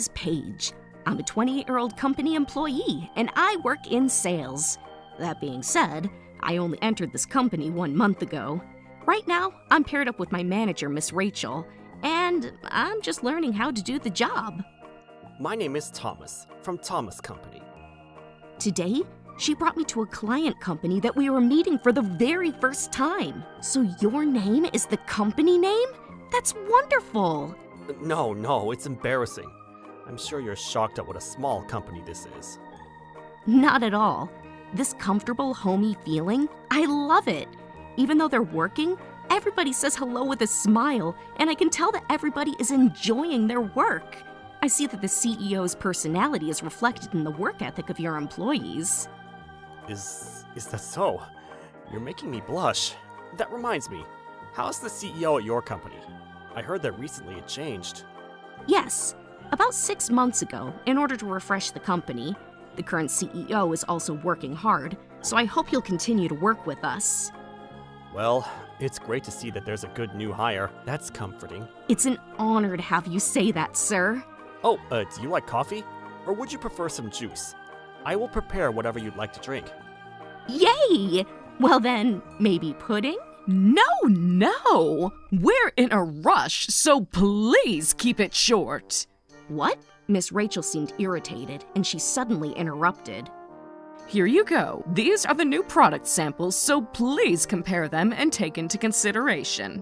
is Paige. I'm a 28-year-old company employee, and I work in sales. That being said, I only entered this company 1 month ago. Right now, I'm paired up with my manager, Miss Rachel, and I'm just learning how to do the job. My name is Thomas, from Thomas Company. Today, she brought me to a client company that we were meeting for the very first time. So your name is the company name? That's wonderful! No, it's embarrassing. I'm sure you're shocked at what a small company this is. Not at all. This comfortable, homey feeling, I love it. Even though they're working, everybody says hello with a smile, and I can tell that everybody is enjoying their work. I see that the CEO's personality is reflected in the work ethic of your employees. Is that so? You're making me blush. That reminds me, how's the CEO at your company? I heard that recently it changed. Yes, about 6 months ago, in order to refresh the company. The current CEO is also working hard, so I hope he'll continue to work with us. Well, it's great to see that there's a good new hire. That's comforting. It's an honor to have you say that, sir. Oh, do you like coffee? Or would you prefer some juice? I will prepare whatever you'd like to drink. Yay! Well then, maybe pudding? No! We're in a rush, so please keep it short. What? Miss Rachel seemed irritated, and she suddenly interrupted. Here you go. These are the new product samples, so please compare them and take into consideration.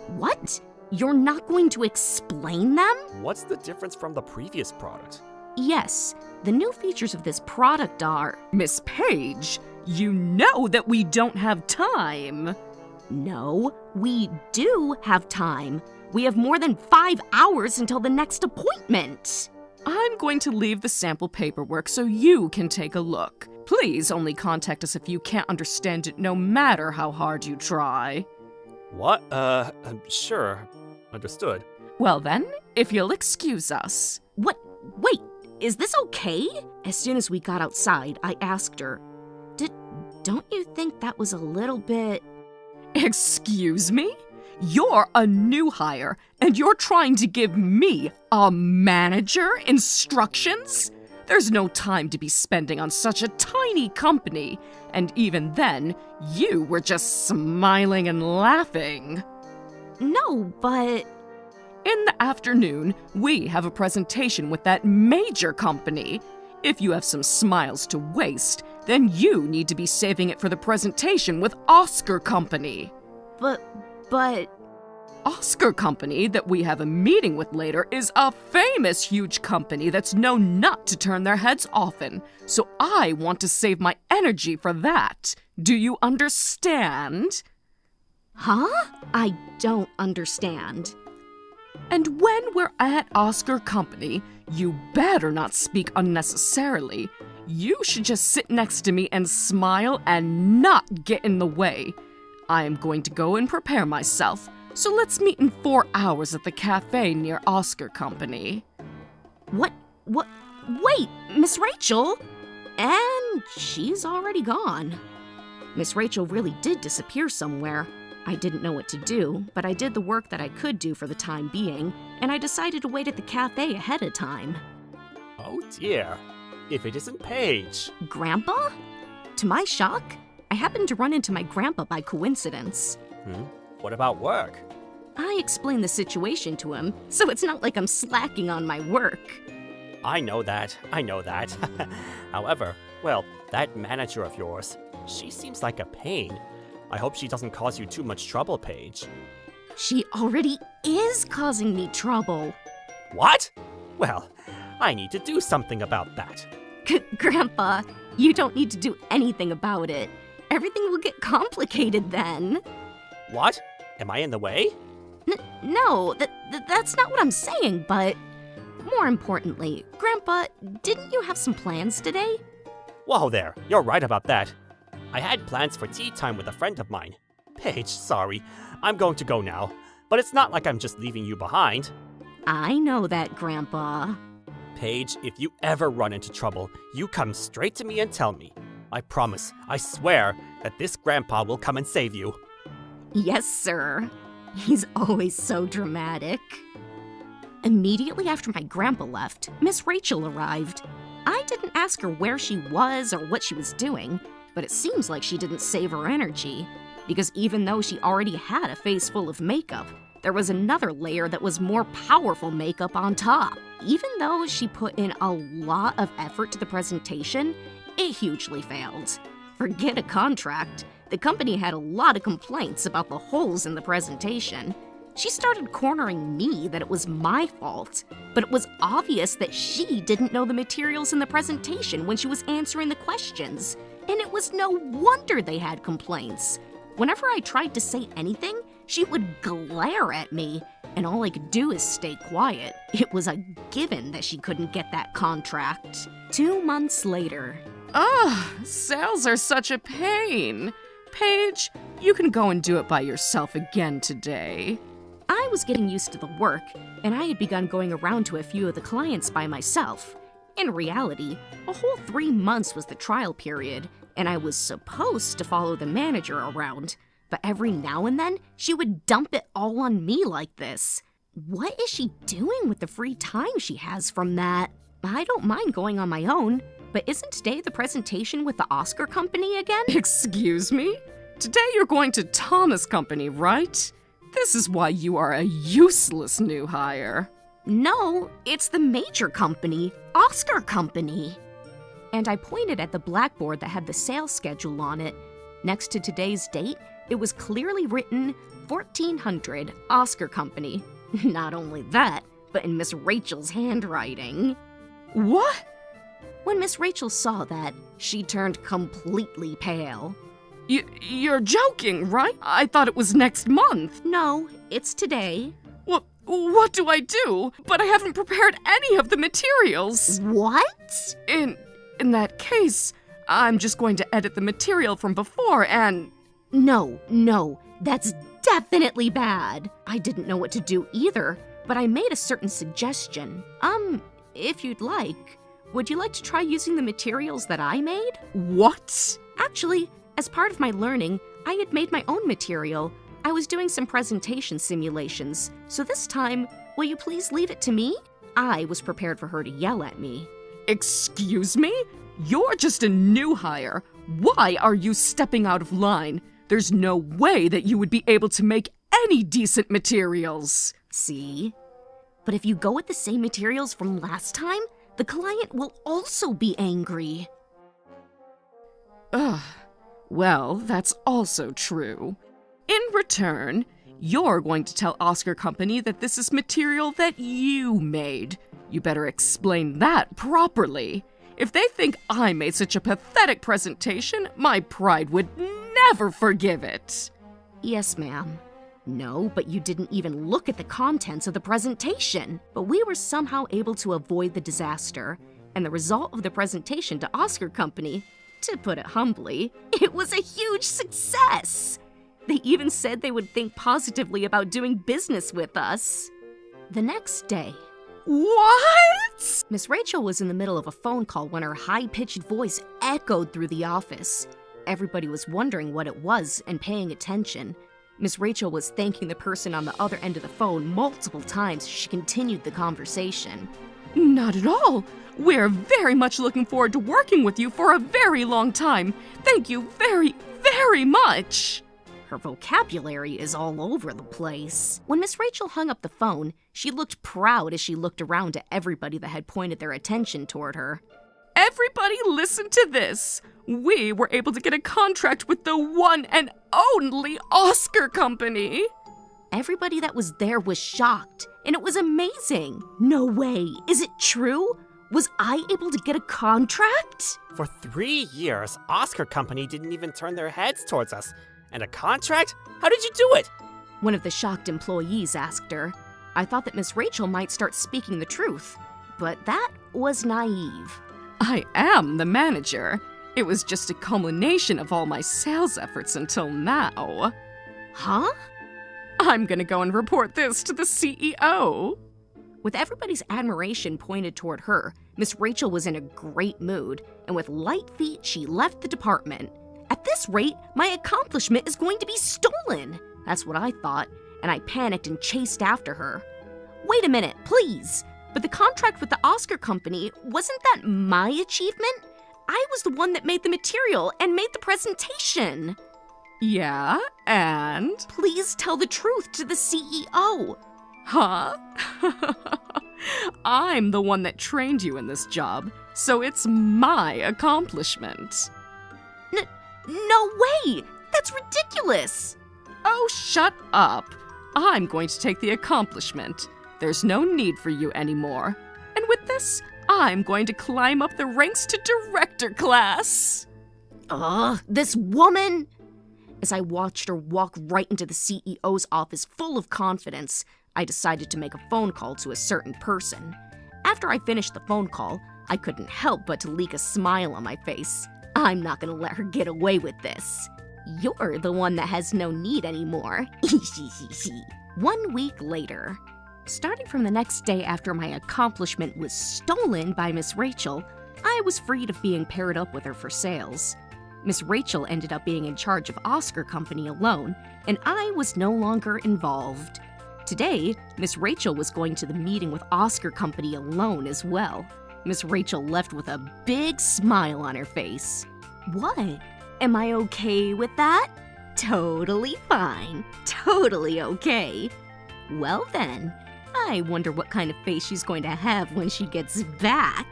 What? You're not going to explain them? What's the difference from the previous product? Yes, the new features of this product are… Miss Paige, you know that we don't have time. No, we do have time. We have more than 5 hours until the next appointment. I'm going to leave the sample paperwork so you can take a look. Please only contact us if you can't understand it, no matter how hard you try. What? Sure. Understood. Well then, if you'll excuse us. What? Wait, is this okay? As soon as we got outside, I asked her, don't you think that was a little bit… Excuse me? You're a new hire, and you're trying to give me, a manager, instructions? There's no time to be spending on such a tiny company, and even then, you were just smiling and laughing. No, but… In the afternoon, we have a presentation with that major company. If you have some smiles to waste, then you need to be saving it for the presentation with Oscar Company. But… Oscar Company, that we have a meeting with later, is a famous huge company that's known not to turn their heads often, so I want to save my energy for that. Do you understand? Huh? I don't understand. And when we're at Oscar Company, you better not speak unnecessarily. You should just sit next to me and smile and not get in the way. I am going to go and prepare myself, so let's meet in 4 hours at the cafe near Oscar Company. What? Wait, Miss Rachel? And she's already gone. Miss Rachel really did disappear somewhere. I didn't know what to do, but I did the work that I could do for the time being, and I decided to wait at the cafe ahead of time. Oh dear. If it isn't Paige. Grandpa? To my shock, I happened to run into my grandpa by coincidence. What about work? I explained the situation to him, so it's not like I'm slacking on my work. I know that. However, well, that manager of yours, she seems like a pain. I hope she doesn't cause you too much trouble, Paige. She already is causing me trouble. What? Well, I need to do something about that. Grandpa, you don't need to do anything about it. Everything will get complicated then. What? Am I in the way? No, that's not what I'm saying, but… More importantly, Grandpa, didn't you have some plans today? Whoa there, you're right about that. I had plans for tea time with a friend of mine. Paige, sorry, I'm going to go now. But it's not like I'm just leaving you behind. I know that, Grandpa. Paige, if you ever run into trouble, you come straight to me and tell me. I promise, I swear, that this grandpa will come and save you. Yes, sir. He's always so dramatic. Immediately after my grandpa left, Miss Rachel arrived. I didn't ask her where she was or what she was doing, but it seems like she didn't save her energy, because even though she already had a face full of makeup, there was another layer that was more powerful makeup on top. Even though she put in a lot of effort to the presentation, it hugely failed. Forget a contract. The company had a lot of complaints about the holes in the presentation. She started cornering me that it was my fault, but it was obvious that she didn't know the materials in the presentation when she was answering the questions, and it was no wonder they had complaints. Whenever I tried to say anything, she would glare at me, and all I could do is stay quiet. It was a given that she couldn't get that contract. 2 months later. Sales are such a pain. Paige, you can go and do it by yourself again today. I was getting used to the work, and I had begun going around to a few of the clients by myself. In reality, a whole 3 months was the trial period, and I was supposed to follow the manager around, but every now and then, she would dump it all on me like this. What is she doing with the free time she has from that? I don't mind going on my own, but isn't today the presentation with the Oscar Company again? Excuse me? Today you're going to Thomas Company, right? This is why you are a useless new hire. No, it's the major company, Oscar Company. And I pointed at the blackboard that had the sales schedule on it. Next to today's date, it was clearly written 1400 Oscar Company. Not only that, but in Miss Rachel's handwriting. What? When Miss Rachel saw that, she turned completely pale. You're joking, right? I thought it was next month. No, it's today. What do I do? But I haven't prepared any of the materials. What? In that case, I'm just going to edit the material from before and... No, that's definitely bad. I didn't know what to do either, but I made a certain suggestion. If you'd like, would you like to try using the materials that I made? What? Actually, as part of my learning, I had made my own material. I was doing some presentation simulations, so this time, will you please leave it to me? I was prepared for her to yell at me. Excuse me? You're just a new hire. Why are you stepping out of line? There's no way that you would be able to make any decent materials. See? But if you go with the same materials from last time, the client will also be angry. Well, that's also true. In return, you're going to tell Oscar Company that this is material that you made. You better explain that properly. If they think I made such a pathetic presentation, my pride would never forgive it. Yes, ma'am. No, but you didn't even look at the contents of the presentation. But we were somehow able to avoid the disaster, and the result of the presentation to Oscar Company, to put it humbly, it was a huge success. They even said they would think positively about doing business with us. The next day. What? Miss Rachel was in the middle of a phone call when her high-pitched voice echoed through the office. Everybody was wondering what it was and paying attention. Miss Rachel was thanking the person on the other end of the phone multiple times as she continued the conversation. Not at all. We're very much looking forward to working with you for a very long time. Thank you very, very much. Her vocabulary is all over the place. When Miss Rachel hung up the phone, she looked proud as she looked around at everybody that had pointed their attention toward her. Everybody listen to this. We were able to get a contract with the one and only Oscar Company. Everybody that was there was shocked, and it was amazing. No way. Is it true? Was I able to get a contract? For 3 years, Oscar Company didn't even turn their heads towards us. And a contract? How did you do it? One of the shocked employees asked her. I thought that Miss Rachel might start speaking the truth, but that was naive. I am the manager. It was just a culmination of all my sales efforts until now. Huh? I'm gonna go and report this to the CEO. With everybody's admiration pointed toward her, Miss Rachel was in a great mood, and with light feet, she left the department. At this rate, my accomplishment is going to be stolen. That's what I thought, and I panicked and chased after her. Wait a minute, please. But the contract with the Oscar company, wasn't that my achievement? I was the one that made the material and made the presentation. Yeah, and? Please tell the truth to the CEO. Huh? I'm the one that trained you in this job, so it's my accomplishment. No way! That's ridiculous! Oh, shut up. I'm going to take the accomplishment. There's no need for you anymore. And with this, I'm going to climb up the ranks to director class. Ugh, this woman! As I watched her walk right into the CEO's office full of confidence, I decided to make a phone call to a certain person. After I finished the phone call, I couldn't help but to leak a smile on my face. I'm not gonna let her get away with this. You're the one that has no need anymore. 1 week later. Starting from the next day after my accomplishment was stolen by Miss Rachel, I was freed of being paired up with her for sales. Miss Rachel ended up being in charge of Oscar Company alone, and I was no longer involved. Today, Miss Rachel was going to the meeting with Oscar Company alone as well. Miss Rachel left with a big smile on her face. What? Am I okay with that? Totally fine. Totally okay. Well then, I wonder what kind of face she's going to have when she gets back.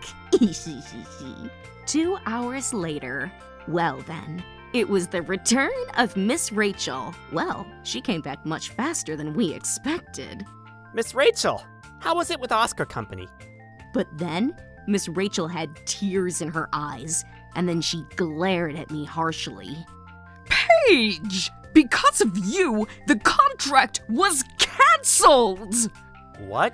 2 hours later. Well then, it was the return of Miss Rachel. Well, she came back much faster than we expected. Miss Rachel, how was it with Oscar Company? But then, Miss Rachel had tears in her eyes, and then she glared at me harshly. Paige! Because of you, the contract was cancelled! What?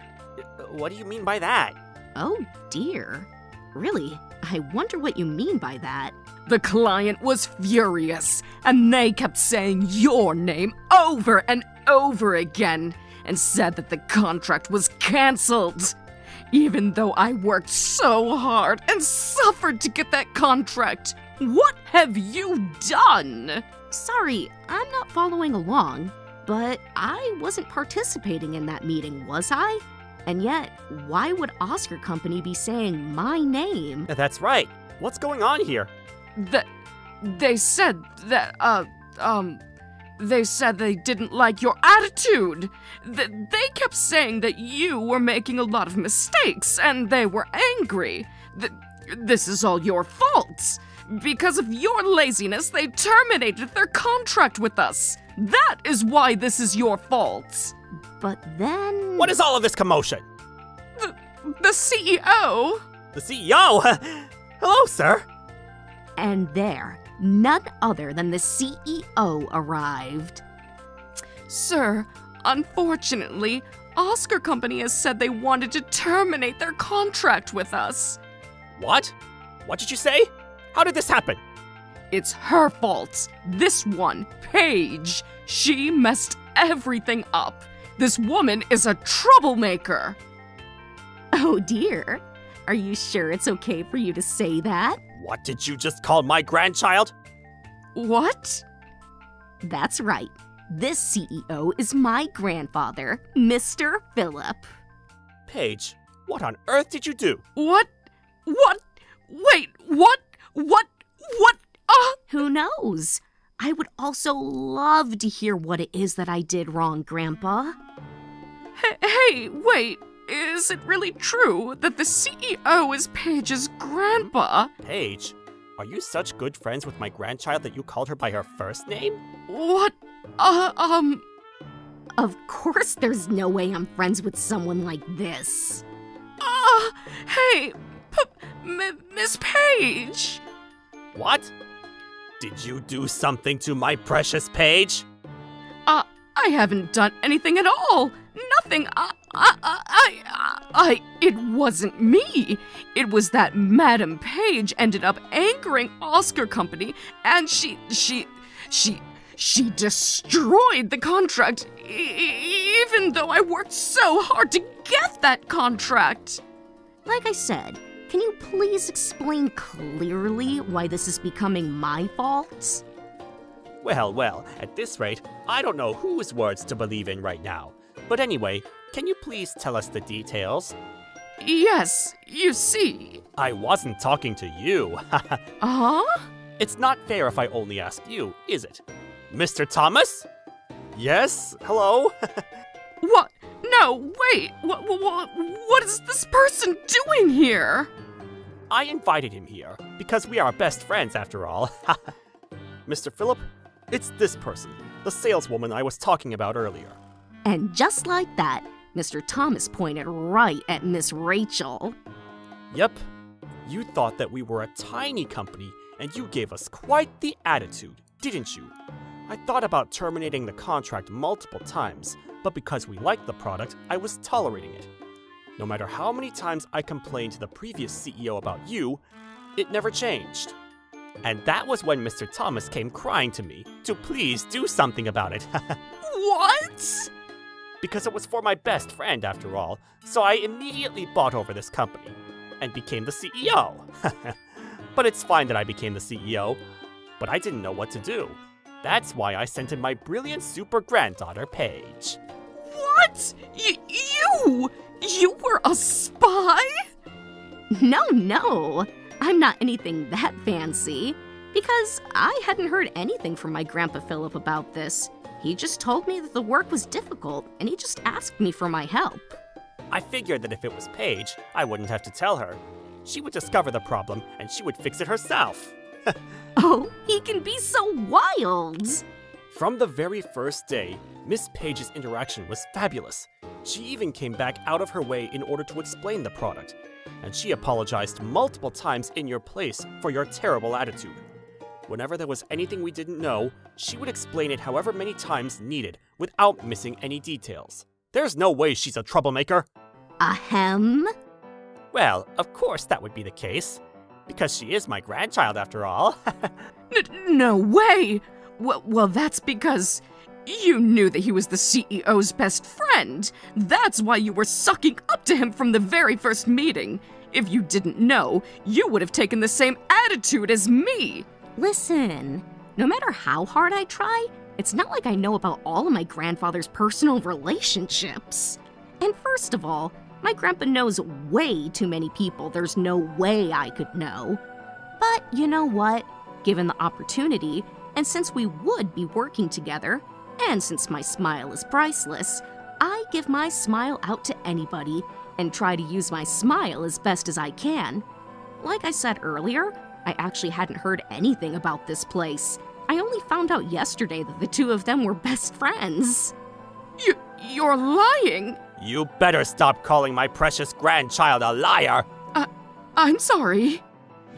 What do you mean by that? Oh dear. Really? I wonder what you mean by that. The client was furious, and they kept saying your name over and over again, and said that the contract was cancelled. Even though I worked so hard and suffered to get that contract, what have you done? Sorry, I'm not following along, but I wasn't participating in that meeting, was I? And yet, why would Oscar Company be saying my name? That's right. What's going on here? They said that, they said they didn't like your attitude. They kept saying that you were making a lot of mistakes, and they were angry. This is all your fault. Because of your laziness, they terminated their contract with us. That is why this is your fault. But then... What is all of this commotion? The CEO? The CEO? Hello, sir. And there, none other than the CEO arrived. Sir, unfortunately, Oscar Company has said they wanted to terminate their contract with us. What? What did you say? How did this happen? It's her fault. This one, Paige. She messed everything up. This woman is a troublemaker. Oh dear. Are you sure it's okay for you to say that? What did you just call my grandchild? What? That's right. This CEO is my grandfather, Mr. Philip. Paige, what on earth did you do? What? Wait, what? Who knows? I would also love to hear what it is that I did wrong, Grandpa. Hey, wait. Is it really true that the CEO is Paige's grandpa? Paige, are you such good friends with my grandchild that you called her by her first name? What? Of course there's no way I'm friends with someone like this. Hey, Miss Paige. What? Did you do something to my precious Paige? I haven't done anything at all. Nothing. It wasn't me. It was that Madam Paige ended up angering Oscar Company, and she destroyed the contract, even though I worked so hard to get that contract. Like I said, can you please explain clearly why this is becoming my fault? Well, at this rate, I don't know whose words to believe in right now. But anyway, can you please tell us the details? Yes, you see. I wasn't talking to you. Huh? It's not fair if I only ask you, is it? Mr. Thomas? Yes? Hello? What? No, wait. What is this person doing here? I invited him here because we are best friends after all. Mr. Phillip, it's this person, the saleswoman I was talking about earlier. And just like that, Mr. Thomas pointed right at Miss Rachel. Yep. You thought that we were a tiny company and you gave us quite the attitude, didn't you? I thought about terminating the contract multiple times, but because we liked the product, I was tolerating it. No matter how many times I complained to the previous CEO about you, it never changed. And that was when Mr. Thomas came crying to me to please do something about it. What? Because it was for my best friend after all, so I immediately bought over this company and became the CEO. But it's fine that I became the CEO, but I didn't know what to do. That's why I sent in my brilliant super granddaughter, Paige. What? You were a spy? No, I'm not anything that fancy. Because I hadn't heard anything from my Grandpa Philip about this. He just told me that the work was difficult, and he just asked me for my help. I figured that if it was Paige, I wouldn't have to tell her. She would discover the problem, and she would fix it herself. Oh, he can be so wild! From the very first day, Miss Paige's interaction was fabulous. She even came back out of her way in order to explain the product, and she apologized multiple times in your place for your terrible attitude. Whenever there was anything we didn't know, she would explain it however many times needed without missing any details. There's no way she's a troublemaker. Ahem? Well, of course that would be the case, because she is my grandchild after all. No way! Well, that's because you knew that he was the CEO's best friend. That's why you were sucking up to him from the very first meeting. If you didn't know, you would have taken the same attitude as me. Listen, no matter how hard I try, it's not like I know about all of my grandfather's personal relationships. And first of all, my grandpa knows way too many people there's no way I could know. But you know what? Given the opportunity, and since we would be working together, and since my smile is priceless, I give my smile out to anybody and try to use my smile as best as I can. Like I said earlier, I actually hadn't heard anything about this place. I only found out yesterday that the two of them were best friends. You're lying. You better stop calling my precious grandchild a liar! I'm sorry.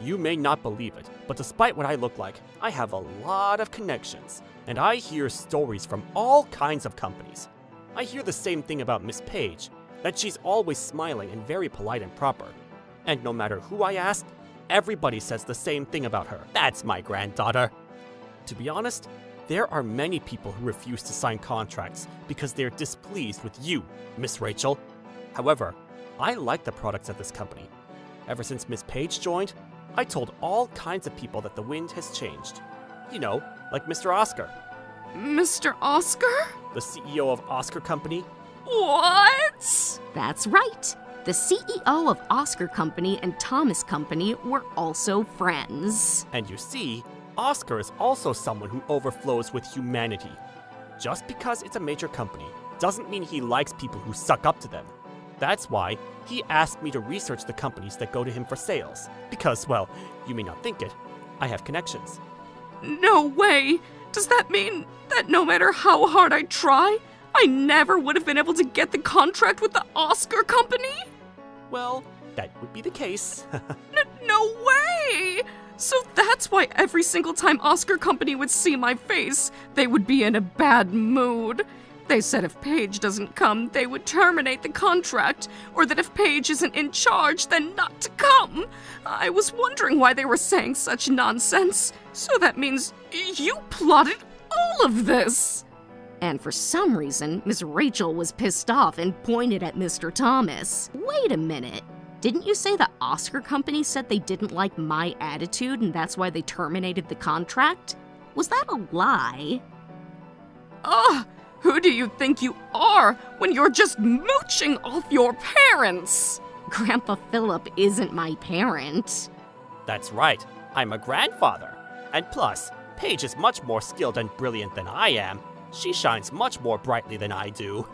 You may not believe it, but despite what I look like, I have a lot of connections, and I hear stories from all kinds of companies. I hear the same thing about Miss Paige, that she's always smiling and very polite and proper. And no matter who I ask, everybody says the same thing about her. That's my granddaughter. To be honest, there are many people who refuse to sign contracts because they're displeased with you, Miss Rachel. However, I like the products at this company. Ever since Miss Paige joined, I told all kinds of people that the wind has changed. You know, like Mr. Oscar. Mr. Oscar? The CEO of Oscar Company. What? That's right. The CEO of Oscar Company and Thomas Company were also friends. And you see, Oscar is also someone who overflows with humanity. Just because it's a major company doesn't mean he likes people who suck up to them. That's why he asked me to research the companies that go to him for sales. Because, well, you may not think it, I have connections. No way! Does that mean that no matter how hard I try, I never would have been able to get the contract with the Oscar Company? Well, that would be the case. No way! So that's why every single time Oscar Company would see my face, they would be in a bad mood. They said if Paige doesn't come, they would terminate the contract, or that if Paige isn't in charge, then not to come. I was wondering why they were saying such nonsense. So that means you plotted all of this. And for some reason, Miss Rachel was pissed off and pointed at Mr. Thomas. Wait a minute. Didn't you say the Oscar Company said they didn't like my attitude and that's why they terminated the contract? Was that a lie? Ugh! Who do you think you are when you're just mooching off your parents? Grandpa Philip isn't my parent. That's right, I'm a grandfather. And plus, Paige is much more skilled and brilliant than I am. She shines much more brightly than I do.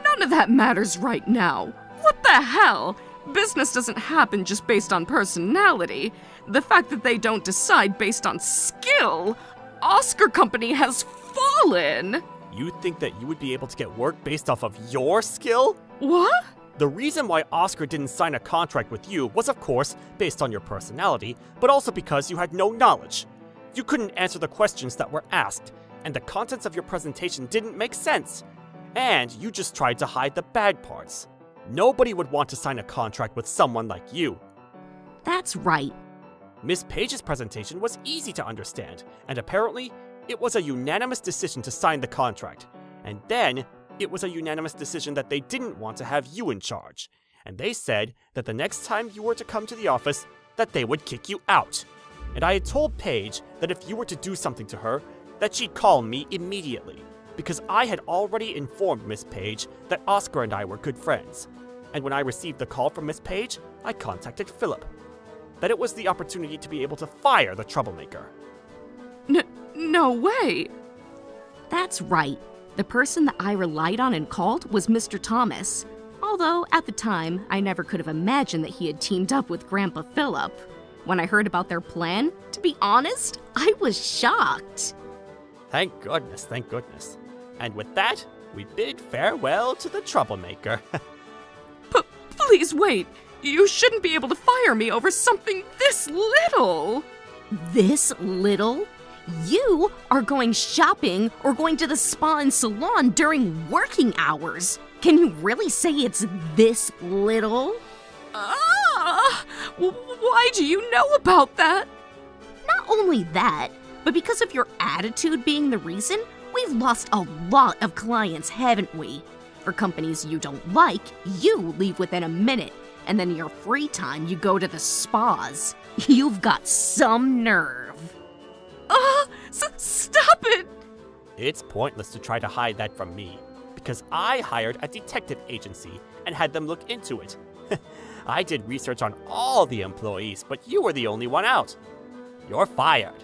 None of that matters right now. What the hell? Business doesn't happen just based on personality. The fact that they don't decide based on skill. Oscar Company has fallen. You think that you would be able to get work based off of your skill? What? The reason why Oscar didn't sign a contract with you was, of course, based on your personality, but also because you had no knowledge. You couldn't answer the questions that were asked, and the contents of your presentation didn't make sense. And you just tried to hide the bad parts. Nobody would want to sign a contract with someone like you. That's right. Miss Paige's presentation was easy to understand, and apparently, it was a unanimous decision to sign the contract. And then, it was a unanimous decision that they didn't want to have you in charge. And they said that the next time you were to come to the office, that they would kick you out. And I had told Paige that if you were to do something to her, that she'd call me immediately, because I had already informed Miss Paige that Oscar and I were good friends. And when I received the call from Miss Paige, I contacted Philip. That it was the opportunity to be able to fire the troublemaker. No way. That's right. The person that I relied on and called was Mr. Thomas. Although, at the time, I never could have imagined that he had teamed up with Grandpa Philip. When I heard about their plan, to be honest, I was shocked. Thank goodness, thank goodness. And with that, we bid farewell to the troublemaker. Please wait. You shouldn't be able to fire me over something this little. This little? You are going shopping or going to the spa and salon during working hours. Can you really say it's this little? Why do you know about that? Not only that, but because of your attitude being the reason, we've lost a lot of clients, haven't we? For companies you don't like, you leave within a minute, and then in your free time you go to the spas. You've got some nerve. Stop it! It's pointless to try to hide that from me, because I hired a detective agency and had them look into it. I did research on all the employees, but you were the only one out. You're fired.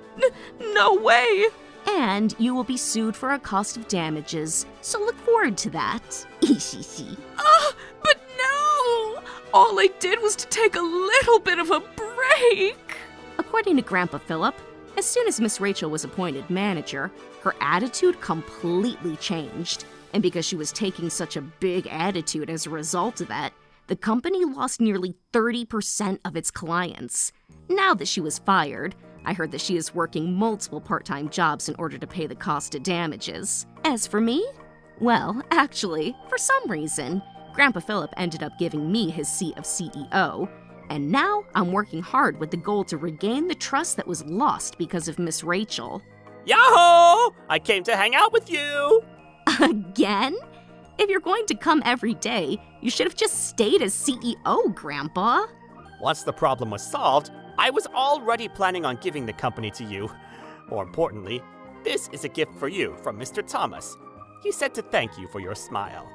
No way! And you will be sued for a cost of damages, so look forward to that. But no! All I did was to take a little bit of a break. According to Grandpa Philip, as soon as Miss Rachel was appointed manager, her attitude completely changed. And because she was taking such a big attitude as a result of that, the company lost nearly 30% of its clients. Now that she was fired, I heard that she is working multiple part-time jobs in order to pay the cost of damages. As for me, well, actually, for some reason, Grandpa Philip ended up giving me his seat of CEO, and now I'm working hard with the goal to regain the trust that was lost because of Miss Rachel. Yahoo! I came to hang out with you! Again? If you're going to come every day, you should have just stayed as CEO, Grandpa. Once the problem was solved, I was already planning on giving the company to you. More importantly, this is a gift for you from Mr. Thomas. He said to thank you for your smile.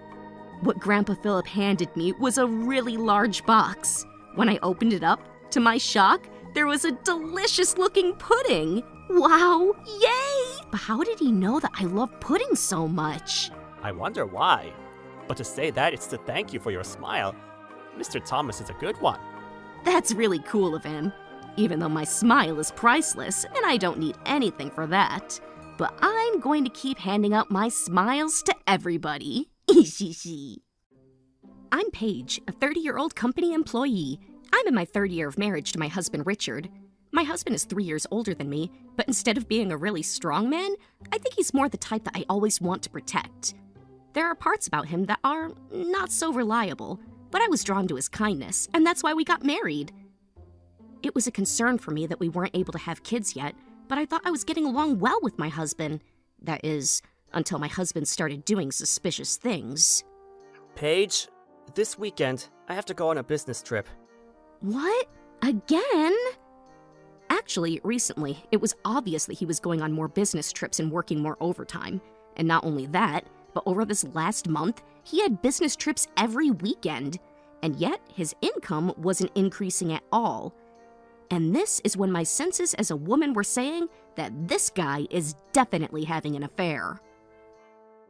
What Grandpa Philip handed me was a really large box. When I opened it up, to my shock, there was a delicious-looking pudding. Wow, yay! But how did he know that I love pudding so much? I wonder why. But to say that it's to thank you for your smile, Mr. Thomas is a good one. That's really cool of him, even though my smile is priceless and I don't need anything for that. But I'm going to keep handing out my smiles to everybody. I'm Paige, a 30-year-old company employee. I'm in my third year of marriage to my husband, Richard. My husband is 3 years older than me, but instead of being a really strong man, I think he's more the type that I always want to protect. There are parts about him that are not so reliable, but I was drawn to his kindness, and that's why we got married. It was a concern for me that we weren't able to have kids yet, but I thought I was getting along well with my husband. That is, until my husband started doing suspicious things. Paige, this weekend, I have to go on a business trip. What? Again? Actually, recently, it was obvious that he was going on more business trips and working more overtime. And not only that, but over this last month, he had business trips every weekend. And yet, his income wasn't increasing at all. And this is when my senses as a woman were saying that this guy is definitely having an affair.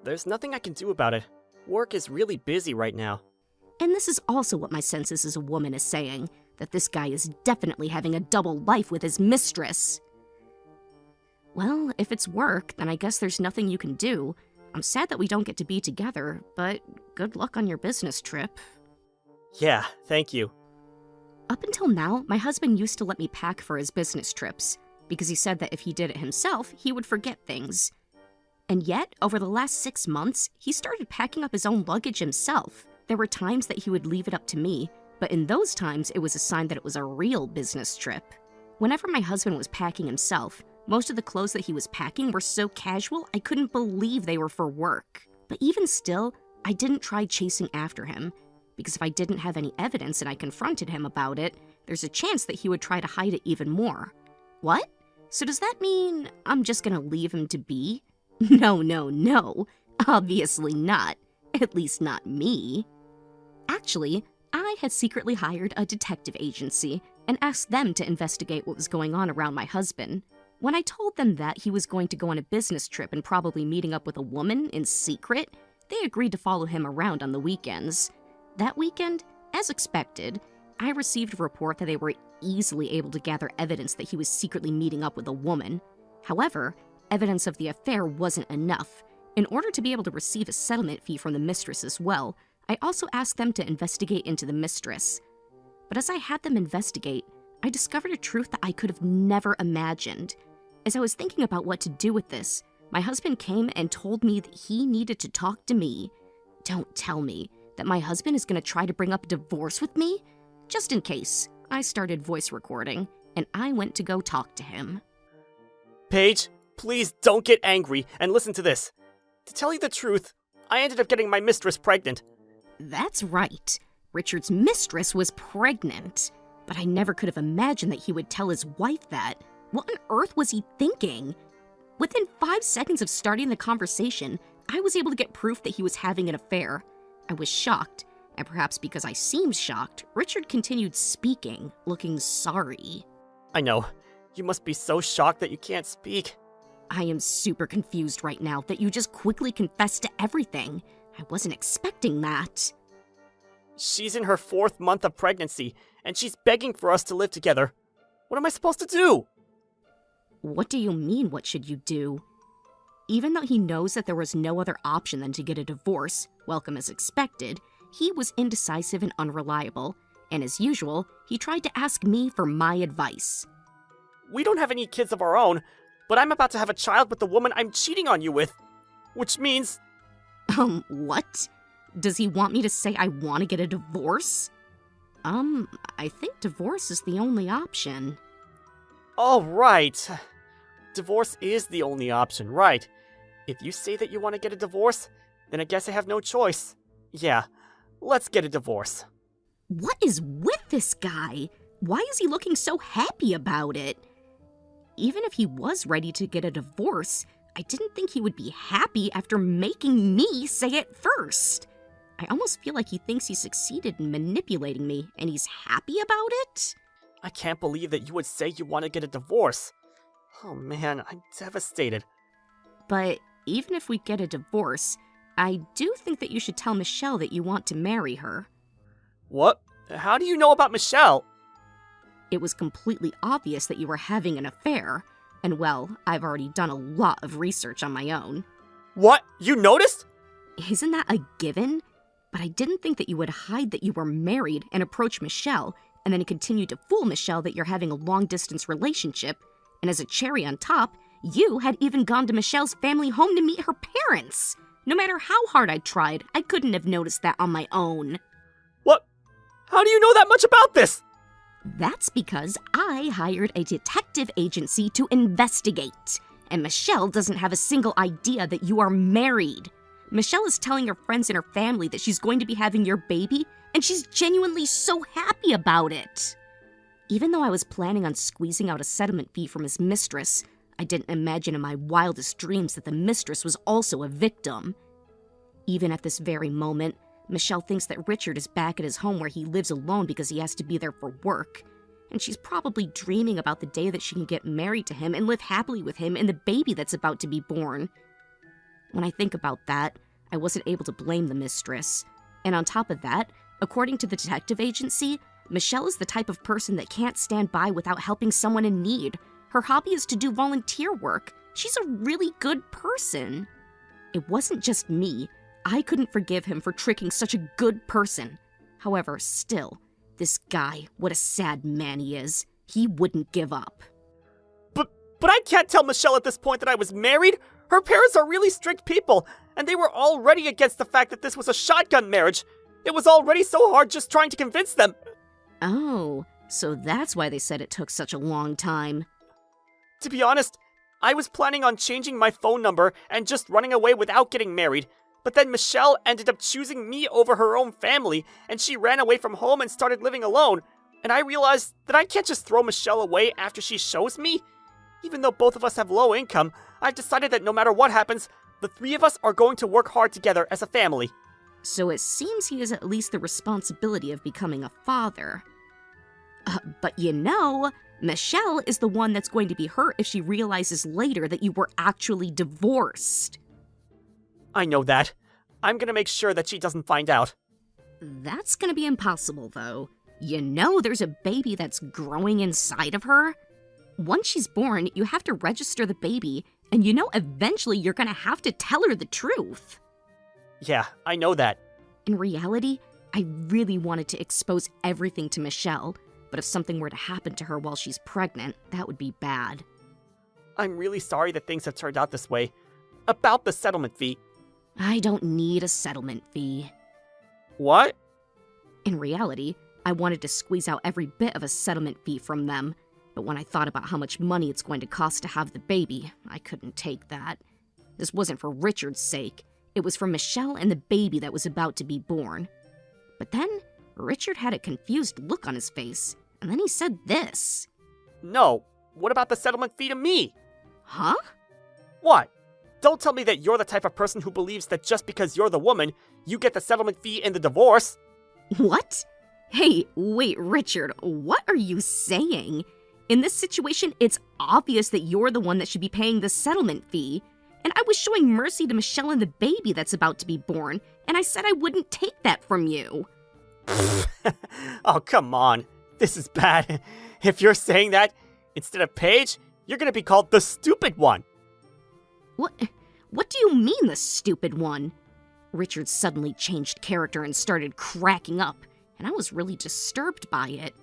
There's nothing I can do about it. Work is really busy right now. And this is also what my senses as a woman is saying, that this guy is definitely having a double life with his mistress. Well, if it's work, then I guess there's nothing you can do. I'm sad that we don't get to be together, but good luck on your business trip. Yeah, thank you. Up until now, my husband used to let me pack for his business trips, because he said that if he did it himself, he would forget things. And yet, over the last 6 months, he started packing up his own luggage himself. There were times that he would leave it up to me, but in those times, it was a sign that it was a real business trip. Whenever my husband was packing himself, most of the clothes that he was packing were so casual, I couldn't believe they were for work. But even still, I didn't try chasing after him, because if I didn't have any evidence and I confronted him about it, there's a chance that he would try to hide it even more. What? So does that mean I'm just gonna leave him to be? No. Obviously not. At least not me. Actually, I had secretly hired a detective agency and asked them to investigate what was going on around my husband. When I told them that he was going to go on a business trip and probably meeting up with a woman in secret, they agreed to follow him around on the weekends. That weekend, as expected, I received a report that they were easily able to gather evidence that he was secretly meeting up with a woman. However, evidence of the affair wasn't enough. In order to be able to receive a settlement fee from the mistress as well, I also asked them to investigate into the mistress. But as I had them investigate, I discovered a truth that I could have never imagined. As I was thinking about what to do with this, my husband came and told me that he needed to talk to me. Don't tell me that my husband is going to try to bring up divorce with me? Just in case, I started voice recording, and I went to go talk to him. Paige, please don't get angry and listen to this. To tell you the truth, I ended up getting my mistress pregnant. That's right. Richard's mistress was pregnant. But I never could have imagined that he would tell his wife that. What on earth was he thinking? Within 5 seconds of starting the conversation, I was able to get proof that he was having an affair. I was shocked, and perhaps because I seemed shocked, Richard continued speaking, looking sorry. I know. You must be so shocked that you can't speak. I am super confused right now that you just quickly confessed to everything. I wasn't expecting that. She's in her 4th month of pregnancy, and she's begging for us to live together. What am I supposed to do? What do you mean, what should you do? Even though he knows that there was no other option than to get a divorce, welcome as expected, he was indecisive and unreliable, and as usual, he tried to ask me for my advice. We don't have any kids of our own, but I'm about to have a child with the woman I'm cheating on you with. Which means... What? Does he want me to say I want to get a divorce? I think divorce is the only option. Oh, right. Divorce is the only option, right. If you say that you want to get a divorce, then I guess I have no choice. Yeah, let's get a divorce. What is with this guy? Why is he looking so happy about it? Even if he was ready to get a divorce, I didn't think he would be happy after making me say it first. I almost feel like he thinks he succeeded in manipulating me, and he's happy about it? I can't believe that you would say you want to get a divorce. Oh man, I'm devastated. But even if we get a divorce, I do think that you should tell Michelle that you want to marry her. What? How do you know about Michelle? It was completely obvious that you were having an affair, and well, I've already done a lot of research on my own. What? You noticed? Isn't that a given? But I didn't think that you would hide that you were married and approach Michelle, and then continue to fool Michelle that you're having a long-distance relationship, and as a cherry on top, you had even gone to Michelle's family home to meet her parents. No matter how hard I tried, I couldn't have noticed that on my own. What? How do you know that much about this? That's because I hired a detective agency to investigate, and Michelle doesn't have a single idea that you are married. Michelle is telling her friends and her family that she's going to be having your baby, and she's genuinely so happy about it. Even though I was planning on squeezing out a settlement fee from his mistress, I didn't imagine in my wildest dreams that the mistress was also a victim. Even at this very moment, Michelle thinks that Richard is back at his home where he lives alone because he has to be there for work. And she's probably dreaming about the day that she can get married to him and live happily with him and the baby that's about to be born. When I think about that, I wasn't able to blame the mistress. And on top of that, according to the detective agency, Michelle is the type of person that can't stand by without helping someone in need. Her hobby is to do volunteer work. She's a really good person. It wasn't just me. I couldn't forgive him for tricking such a good person. However, still, this guy, what a sad man he is. He wouldn't give up. But I can't tell Michelle at this point that I was married. Her parents are really strict people, and they were already against the fact that this was a shotgun marriage. It was already so hard just trying to convince them. Oh, so that's why they said it took such a long time. To be honest, I was planning on changing my phone number and just running away without getting married. But then Michelle ended up choosing me over her own family, and she ran away from home and started living alone. And I realized that I can't just throw Michelle away after she shows me. Even though both of us have low income, I've decided that no matter what happens, the three of us are going to work hard together as a family. So it seems he has at least the responsibility of becoming a father. But you know, Michelle is the one that's going to be hurt if she realizes later that you were actually divorced. I know that. I'm gonna make sure that she doesn't find out. That's gonna be impossible, though. You know there's a baby that's growing inside of her? Once she's born, you have to register the baby, and you know eventually you're gonna have to tell her the truth. Yeah, I know that. In reality, I really wanted to expose everything to Michelle, but if something were to happen to her while she's pregnant, that would be bad. I'm really sorry that things have turned out this way. About the settlement fee. I don't need a settlement fee. What? In reality, I wanted to squeeze out every bit of a settlement fee from them, but when I thought about how much money it's going to cost to have the baby, I couldn't take that. This wasn't for Richard's sake. It was for Michelle and the baby that was about to be born. But then, Richard had a confused look on his face, and then he said this. No, what about the settlement fee to me? Huh? What? Don't tell me that you're the type of person who believes that just because you're the woman, you get the settlement fee in the divorce. What? Hey, wait, Richard, what are you saying? In this situation, it's obvious that you're the one that should be paying the settlement fee. And I was showing mercy to Michelle and the baby that's about to be born, and I said I wouldn't take that from you. Oh, come on. This is bad. If you're saying that, instead of Paige, you're gonna be called the stupid one. What do you mean, the stupid one? Richard suddenly changed character and started cracking up, and I was really disturbed by it.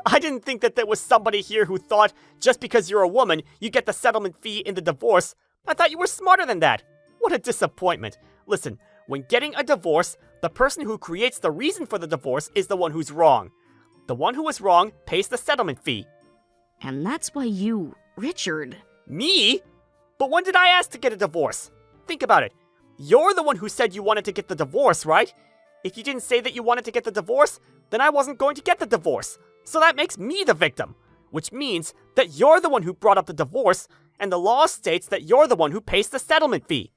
I didn't think that there was somebody here who thought just because you're a woman, you get the settlement fee in the divorce. I thought you were smarter than that. What a disappointment. Listen, when getting a divorce, the person who creates the reason for the divorce is the one who's wrong. The one who is wrong pays the settlement fee. And that's why you, Richard... Me? But when did I ask to get a divorce? Think about it. You're the one who said you wanted to get the divorce, right? If you didn't say that you wanted to get the divorce, then I wasn't going to get the divorce. So that makes me the victim, which means that you're the one who brought up the divorce, and the law states that you're the one who pays the settlement fee.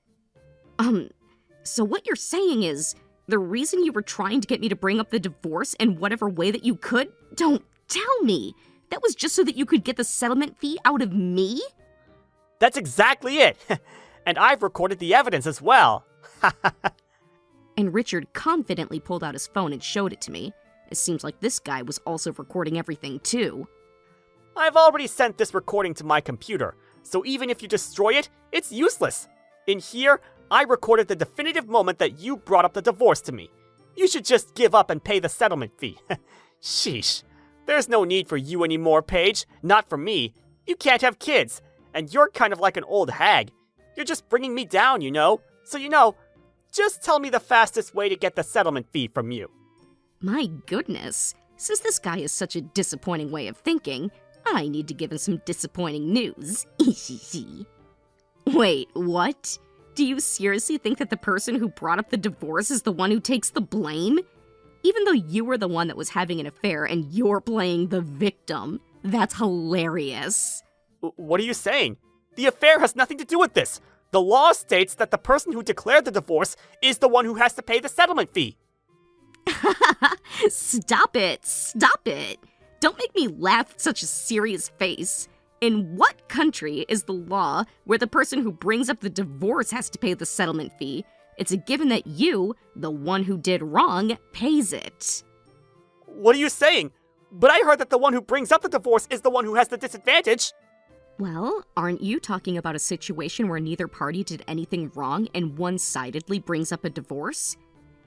So what you're saying is, the reason you were trying to get me to bring up the divorce in whatever way that you could? Don't tell me! That was just so that you could get the settlement fee out of me? That's exactly it! And I've recorded the evidence as well. And Richard confidently pulled out his phone and showed it to me. It seems like this guy was also recording everything too. I've already sent this recording to my computer, so even if you destroy it, it's useless. In here, I recorded the definitive moment that you brought up the divorce to me. You should just give up and pay the settlement fee. Sheesh. There's no need for you anymore, Paige. Not for me. You can't have kids, and you're kind of like an old hag. You're just bringing me down, you know? So just tell me the fastest way to get the settlement fee from you. My goodness. Since this guy has such a disappointing way of thinking, I need to give him some disappointing news. Wait, what? Do you seriously think that the person who brought up the divorce is the one who takes the blame? Even though you were the one that was having an affair and you're playing the victim. That's hilarious. What are you saying? The affair has nothing to do with this. The law states that the person who declared the divorce is the one who has to pay the settlement fee. Stop it! Stop it! Don't make me laugh with such a serious face. In what country is the law where the person who brings up the divorce has to pay the settlement fee? It's a given that you, the one who did wrong, pays it. What are you saying? But I heard that the one who brings up the divorce is the one who has the disadvantage. Well, aren't you talking about a situation where neither party did anything wrong and one-sidedly brings up a divorce?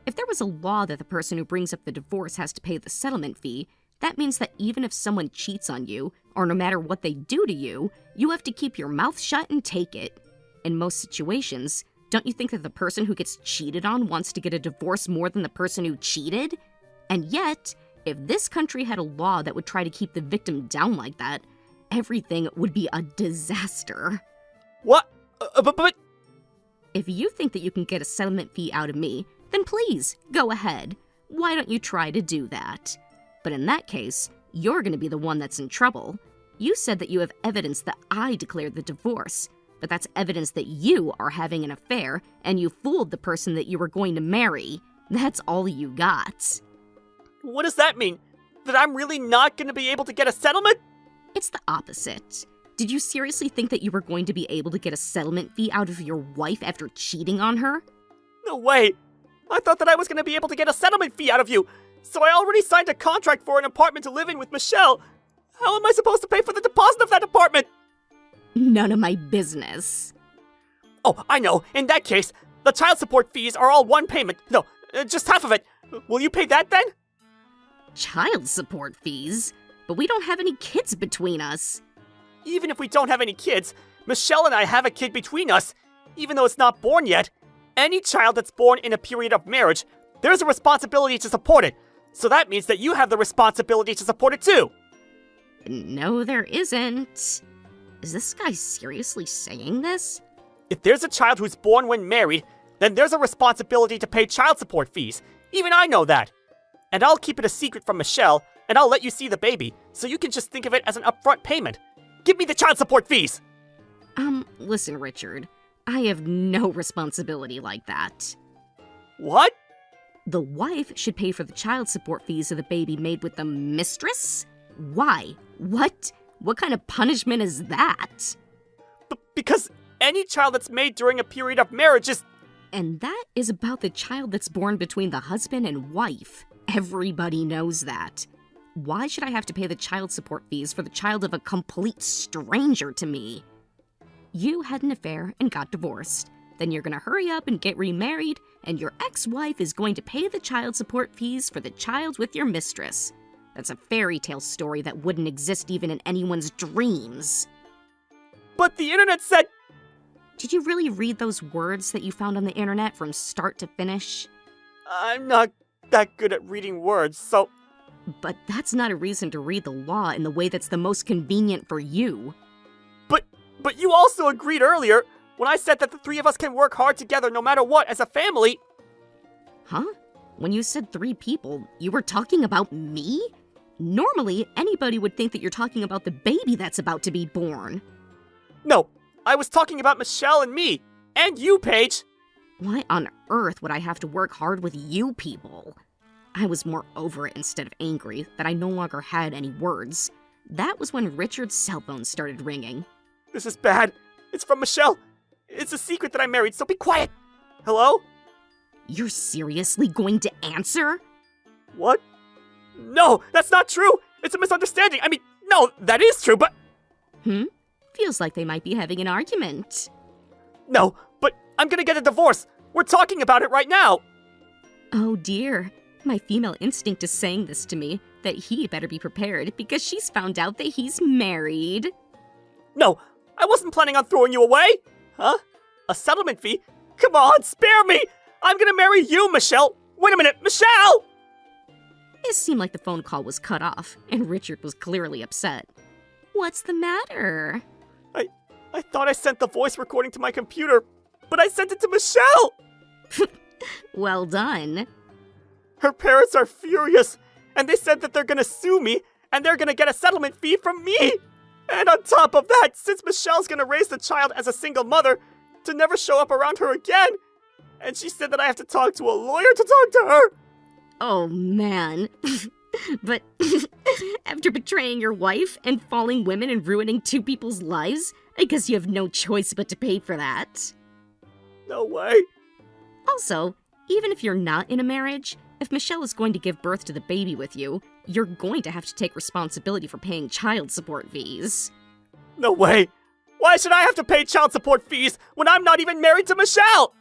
If there was a law that the person who brings up the divorce has to pay the settlement fee, that means that even if someone cheats on you, or no matter what they do to you, you have to keep your mouth shut and take it. In most situations, don't you think that the person who gets cheated on wants to get a divorce more than the person who cheated? And yet, if this country had a law that would try to keep the victim down like that, everything would be a disaster. What? But... If you think that you can get a settlement fee out of me, then please, go ahead. Why don't you try to do that? But in that case, you're going to be the one that's in trouble. You said that you have evidence that I declared the divorce, but that's evidence that you are having an affair and you fooled the person that you were going to marry. That's all you got. What does that mean? That I'm really not going to be able to get a settlement? It's the opposite. Did you seriously think that you were going to be able to get a settlement fee out of your wife after cheating on her? No way! I thought that I was going to be able to get a settlement fee out of you, so I already signed a contract for an apartment to live in with Michelle. How am I supposed to pay for the deposit of that apartment? None of my business. Oh, I know. In that case, the child support fees are all one payment. No, just half of it. Will you pay that then? Child support fees? But we don't have any kids between us. Even if we don't have any kids, Michelle and I have a kid between us, even though it's not born yet. Any child that's born in a period of marriage, there's a responsibility to support it. So that means that you have the responsibility to support it too. No, there isn't. Is this guy seriously saying this? If there's a child who's born when married, then there's a responsibility to pay child support fees. Even I know that. And I'll keep it a secret from Michelle, and I'll let you see the baby, so you can just think of it as an upfront payment. Give me the child support fees! Listen, Richard. I have no responsibility like that. What? The wife should pay for the child support fees of the baby made with the mistress? Why? What? What kind of punishment is that? Because any child that's made during a period of marriage is... And that is about the child that's born between the husband and wife. Everybody knows that. Why should I have to pay the child support fees for the child of a complete stranger to me? You had an affair and got divorced. Then you're gonna hurry up and get remarried, and your ex-wife is going to pay the child support fees for the child with your mistress. That's a fairy tale story that wouldn't exist even in anyone's dreams. But the internet said... Did you really read those words that you found on the internet from start to finish? I'm not that good at reading words, so... But that's not a reason to read the law in the way that's the most convenient for you. But you also agreed earlier, when I said that the three of us can work hard together no matter what as a family. Huh? When you said 3 people, you were talking about me? Normally, anybody would think that you're talking about the baby that's about to be born. No, I was talking about Michelle and me. And you, Paige. Why on earth would I have to work hard with you people? I was more over it instead of angry that I no longer had any words. That was when Richard's cell phone started ringing. This is bad. It's from Michelle. It's a secret that I married, so be quiet. Hello? You're seriously going to answer? What? No, that's not true. It's a misunderstanding. I mean, no, that is true, but... Feels like they might be having an argument. No, but I'm gonna get a divorce. We're talking about it right now. Oh dear. My female instinct is saying this to me, that he better be prepared because she's found out that he's married. No, I wasn't planning on throwing you away. Huh? A settlement fee? Come on, spare me! I'm gonna marry you, Michelle! Wait a minute, Michelle! It seemed like the phone call was cut off, and Richard was clearly upset. What's the matter? I thought I sent the voice recording to my computer, but I sent it to Michelle! Well done. Her parents are furious, and they said that they're gonna sue me, and they're gonna get a settlement fee from me! And on top of that, since Michelle's gonna raise the child as a single mother, to never show up around her again, and she said that I have to talk to a lawyer to talk to her. Oh, man. But after betraying your wife and falling women and ruining 2 people's lives, I guess you have no choice but to pay for that. No way. Also, even if you're not in a marriage, if Michelle is going to give birth to the baby with you, you're going to have to take responsibility for paying child support fees. No way. Why should I have to pay child support fees when I'm not even married to Michelle?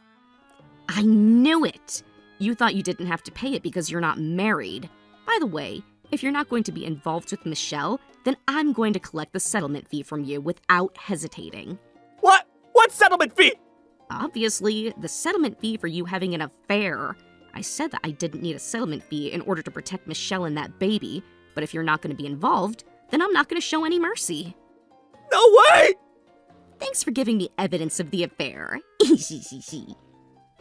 I knew it! You thought you didn't have to pay it because you're not married. By the way, if you're not going to be involved with Michelle, then I'm going to collect the settlement fee from you without hesitating. What? What settlement fee? Obviously, the settlement fee for you having an affair. I said that I didn't need a settlement fee in order to protect Michelle and that baby, but if you're not going to be involved, then I'm not going to show any mercy. No way! Thanks for giving me evidence of the affair.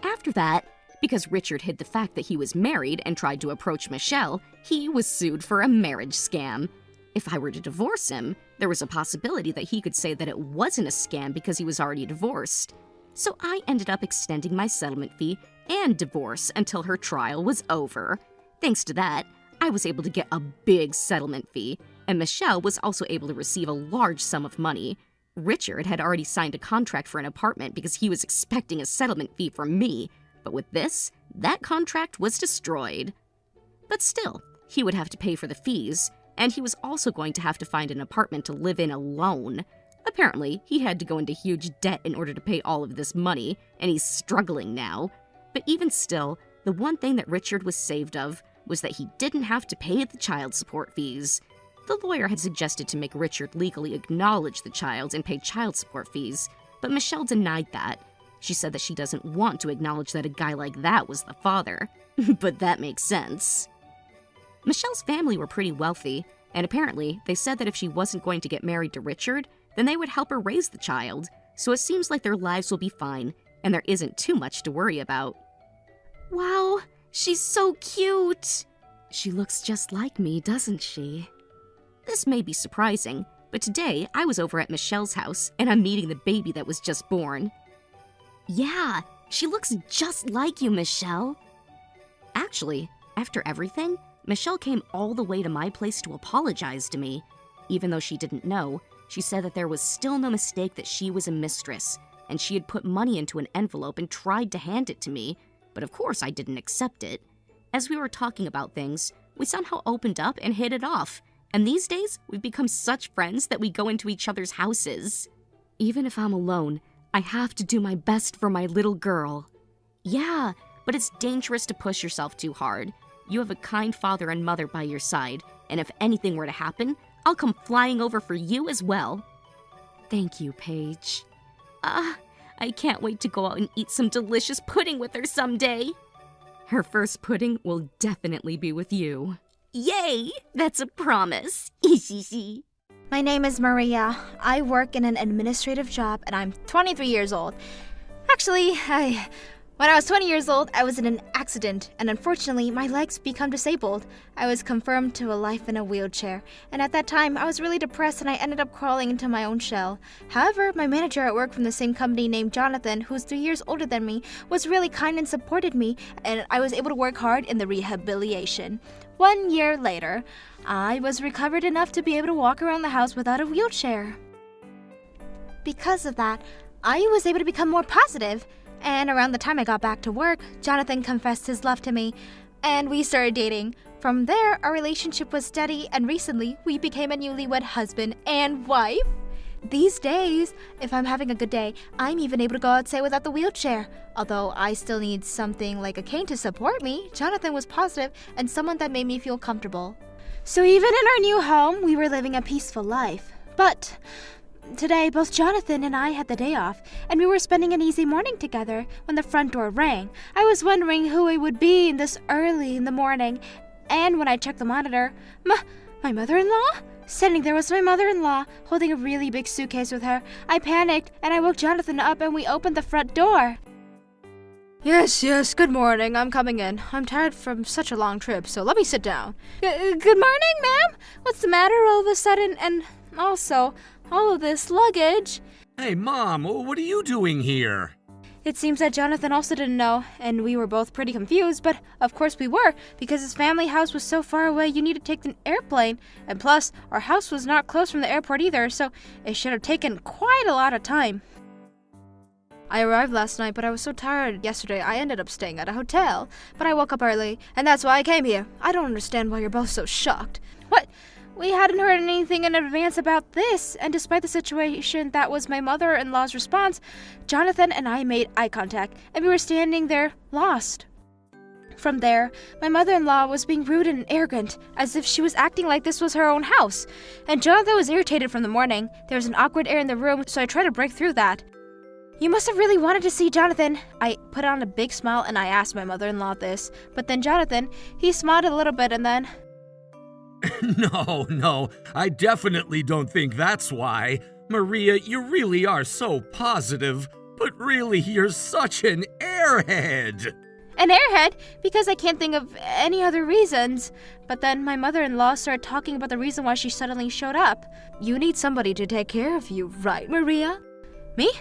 After that, because Richard hid the fact that he was married and tried to approach Michelle, he was sued for a marriage scam. If I were to divorce him, there was a possibility that he could say that it wasn't a scam because he was already divorced. So I ended up extending my settlement fee and divorce until her trial was over. Thanks to that, I was able to get a big settlement fee, and Michelle was also able to receive a large sum of money. Richard had already signed a contract for an apartment because he was expecting a settlement fee from me, but with this, that contract was destroyed. But still, he would have to pay for the fees, and he was also going to have to find an apartment to live in alone. Apparently, he had to go into huge debt in order to pay all of this money, and he's struggling now. But even still, the one thing that Richard was saved of was that he didn't have to pay the child support fees. The lawyer had suggested to make Richard legally acknowledge the child and pay child support fees, but Michelle denied that. She said that she doesn't want to acknowledge that a guy like that was the father. But that makes sense. Michelle's family were pretty wealthy, and apparently they said that if she wasn't going to get married to Richard, then they would help her raise the child, so it seems like their lives will be fine, and there isn't too much to worry about. Wow, she's so cute! She looks just like me, doesn't she? This may be surprising, but today I was over at Michelle's house, and I'm meeting the baby that was just born. Yeah, she looks just like you, Michelle. Actually, after everything, Michelle came all the way to my place to apologize to me. Even though she didn't know, she said that there was still no mistake that she was a mistress, and she had put money into an envelope and tried to hand it to me, but of course I didn't accept it. As we were talking about things, we somehow opened up and hit it off, and these days we've become such friends that we go into each other's houses. Even if I'm alone, I have to do my best for my little girl. Yeah, but it's dangerous to push yourself too hard. You have a kind father and mother by your side, and if anything were to happen, I'll come flying over for you as well. Thank you, Paige. I can't wait to go out and eat some delicious pudding with her someday. Her first pudding will definitely be with you. Yay! That's a promise. My name is Maria. I work in an administrative job and I'm 23 years old. Actually, when I was 20 years old, I was in an accident and unfortunately my legs become disabled. I was confirmed to a life in a wheelchair, and at that time I was really depressed and I ended up crawling into my own shell. However, my manager at work from the same company named Jonathan, who's 3 years older than me, was really kind and supported me, and I was able to work hard in the rehabilitation. 1 year later, I was recovered enough to be able to walk around the house without a wheelchair. Because of that, I was able to become more positive. And around the time I got back to work, Jonathan confessed his love to me, and we started dating. From there, our relationship was steady, and recently, we became a newlywed husband and wife. These days, if I'm having a good day, I'm even able to go outside without the wheelchair. Although I still need something like a cane to support me, Jonathan was positive and someone that made me feel comfortable. So even in our new home, we were living a peaceful life. But today, both Jonathan and I had the day off, and we were spending an easy morning together when the front door rang. I was wondering who it would be this early in the morning, and when I checked the monitor, my mother-in-law? Standing there was my mother-in-law, holding a really big suitcase with her. I panicked, and I woke Jonathan up, and we opened the front door. Yes, good morning. I'm coming in. I'm tired from such a long trip, so let me sit down. Good morning, ma'am. What's the matter all of a sudden? And Also, all of this luggage. Hey, Mom, what are you doing here? It seems that Jonathan also didn't know, and we were both pretty confused, but of course we were, because his family house was so far away you need to take an airplane, and plus, our house was not close from the airport either, so it should have taken quite a lot of time. I arrived last night, but I was so tired yesterday I ended up staying at a hotel, but I woke up early, and that's why I came here. I don't understand why you're both so shocked. What? We hadn't heard anything in advance about this, and despite the situation that was my mother-in-law's response, Jonathan and I made eye contact, and we were standing there, lost. From there, my mother-in-law was being rude and arrogant, as if she was acting like this was her own house, and Jonathan was irritated from the morning. There was an awkward air in the room, so I tried to break through that. You must have really wanted to see Jonathan. I put on a big smile and I asked my mother-in-law this, but then Jonathan, he smiled a little bit and then... No, I definitely don't think that's why. Maria, you really are so positive, but really you're such an airhead. An airhead? Because I can't think of any other reasons. But then my mother-in-law started talking about the reason why she suddenly showed up. You need somebody to take care of you, right, Maria? Me?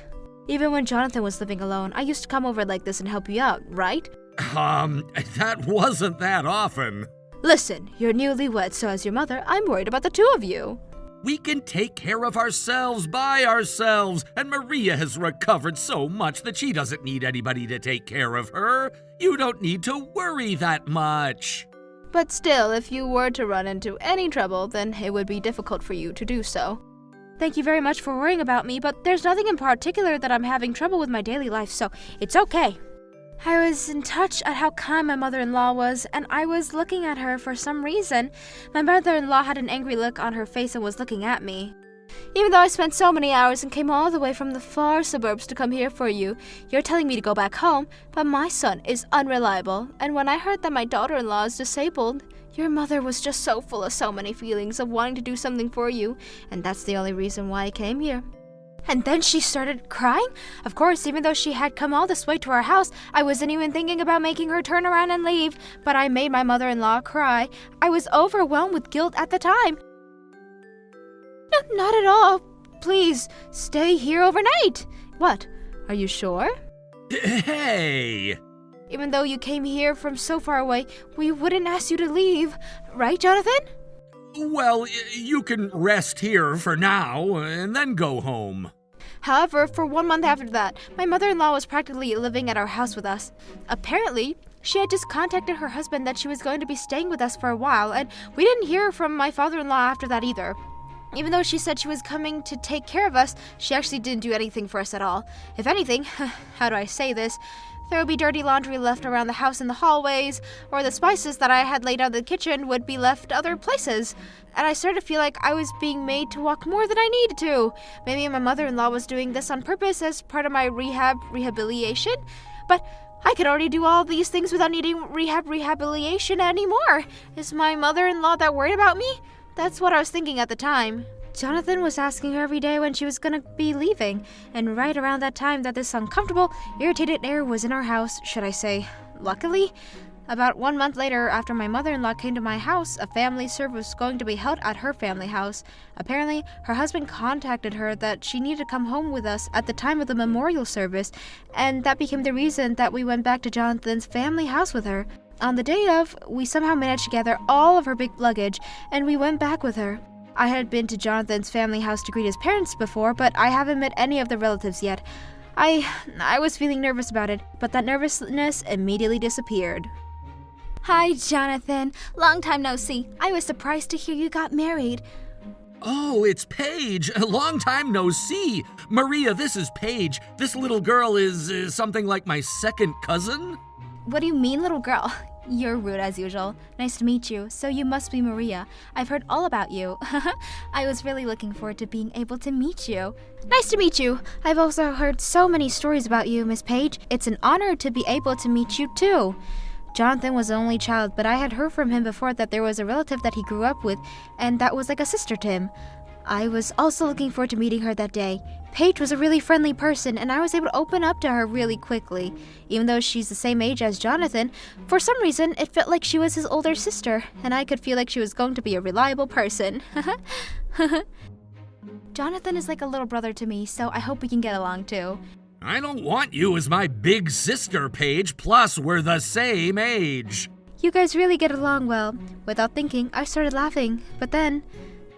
Even when Jonathan was living alone, I used to come over like this and help you out, right? That wasn't that often. Listen, you're newlywed, so as your mother, I'm worried about the two of you. We can take care of ourselves by ourselves, and Maria has recovered so much that she doesn't need anybody to take care of her. You don't need to worry that much. But still, if you were to run into any trouble, then it would be difficult for you to do so. Thank you very much for worrying about me, but there's nothing in particular that I'm having trouble with my daily life, so it's okay. I was in touch at how kind my mother-in-law was, and I was looking at her for some reason. My mother-in-law had an angry look on her face and was looking at me. Even though I spent so many hours and came all the way from the far suburbs to come here for you, you're telling me to go back home, but my son is unreliable, and when I heard that my daughter-in-law is disabled, your mother was just so full of so many feelings of wanting to do something for you, and that's the only reason why I came here. And then she started crying? Of course, even though she had come all this way to our house, I wasn't even thinking about making her turn around and leave, but I made my mother-in-law cry. I was overwhelmed with guilt at the time. No, not at all. Please, stay here overnight. What? Are you sure? Hey! Even though you came here from so far away, we wouldn't ask you to leave. Right, Jonathan? Well, you can rest here for now, and then go home. However, for 1 month after that, my mother-in-law was practically living at our house with us. Apparently, she had just contacted her husband that she was going to be staying with us for a while, and we didn't hear from my father-in-law after that either. Even though she said she was coming to take care of us, she actually didn't do anything for us at all. If anything, how do I say this? There would be dirty laundry left around the house in the hallways, or the spices that I had laid out in the kitchen would be left other places. And I started to feel like I was being made to walk more than I needed to. Maybe my mother-in-law was doing this on purpose as part of my rehabilitation, but I could already do all these things without needing rehabilitation anymore. Is my mother-in-law that worried about me? That's what I was thinking at the time. Jonathan was asking her every day when she was gonna be leaving, and right around that time that this uncomfortable, irritated air was in our house, should I say, luckily. About 1 month later, after my mother-in-law came to my house, a family service was going to be held at her family house. Apparently, her husband contacted her that she needed to come home with us at the time of the memorial service, and that became the reason that we went back to Jonathan's family house with her. On the day of, we somehow managed to gather all of her big luggage, and we went back with her. I had been to Jonathan's family house to greet his parents before, but I haven't met any of the relatives yet. I was feeling nervous about it, but that nervousness immediately disappeared. Hi, Jonathan. Long time no see. I was surprised to hear you got married. Oh, it's Paige. A long time no see. Maria, this is Paige. This little girl is something like my second cousin? What do you mean, little girl? You're rude as usual. Nice to meet you. So you must be Maria. I've heard all about you. I was really looking forward to being able to meet you. Nice to meet you. I've also heard so many stories about you, Miss Paige. It's an honor to be able to meet you too. Jonathan was the only child, but I had heard from him before that there was a relative that he grew up with, and that was like a sister to him. I was also looking forward to meeting her that day. Paige was a really friendly person, and I was able to open up to her really quickly. Even though she's the same age as Jonathan, for some reason, it felt like she was his older sister, and I could feel like she was going to be a reliable person. Jonathan is like a little brother to me, so I hope we can get along too. I don't want you as my big sister, Paige, plus we're the same age. You guys really get along well. Without thinking, I started laughing, but then...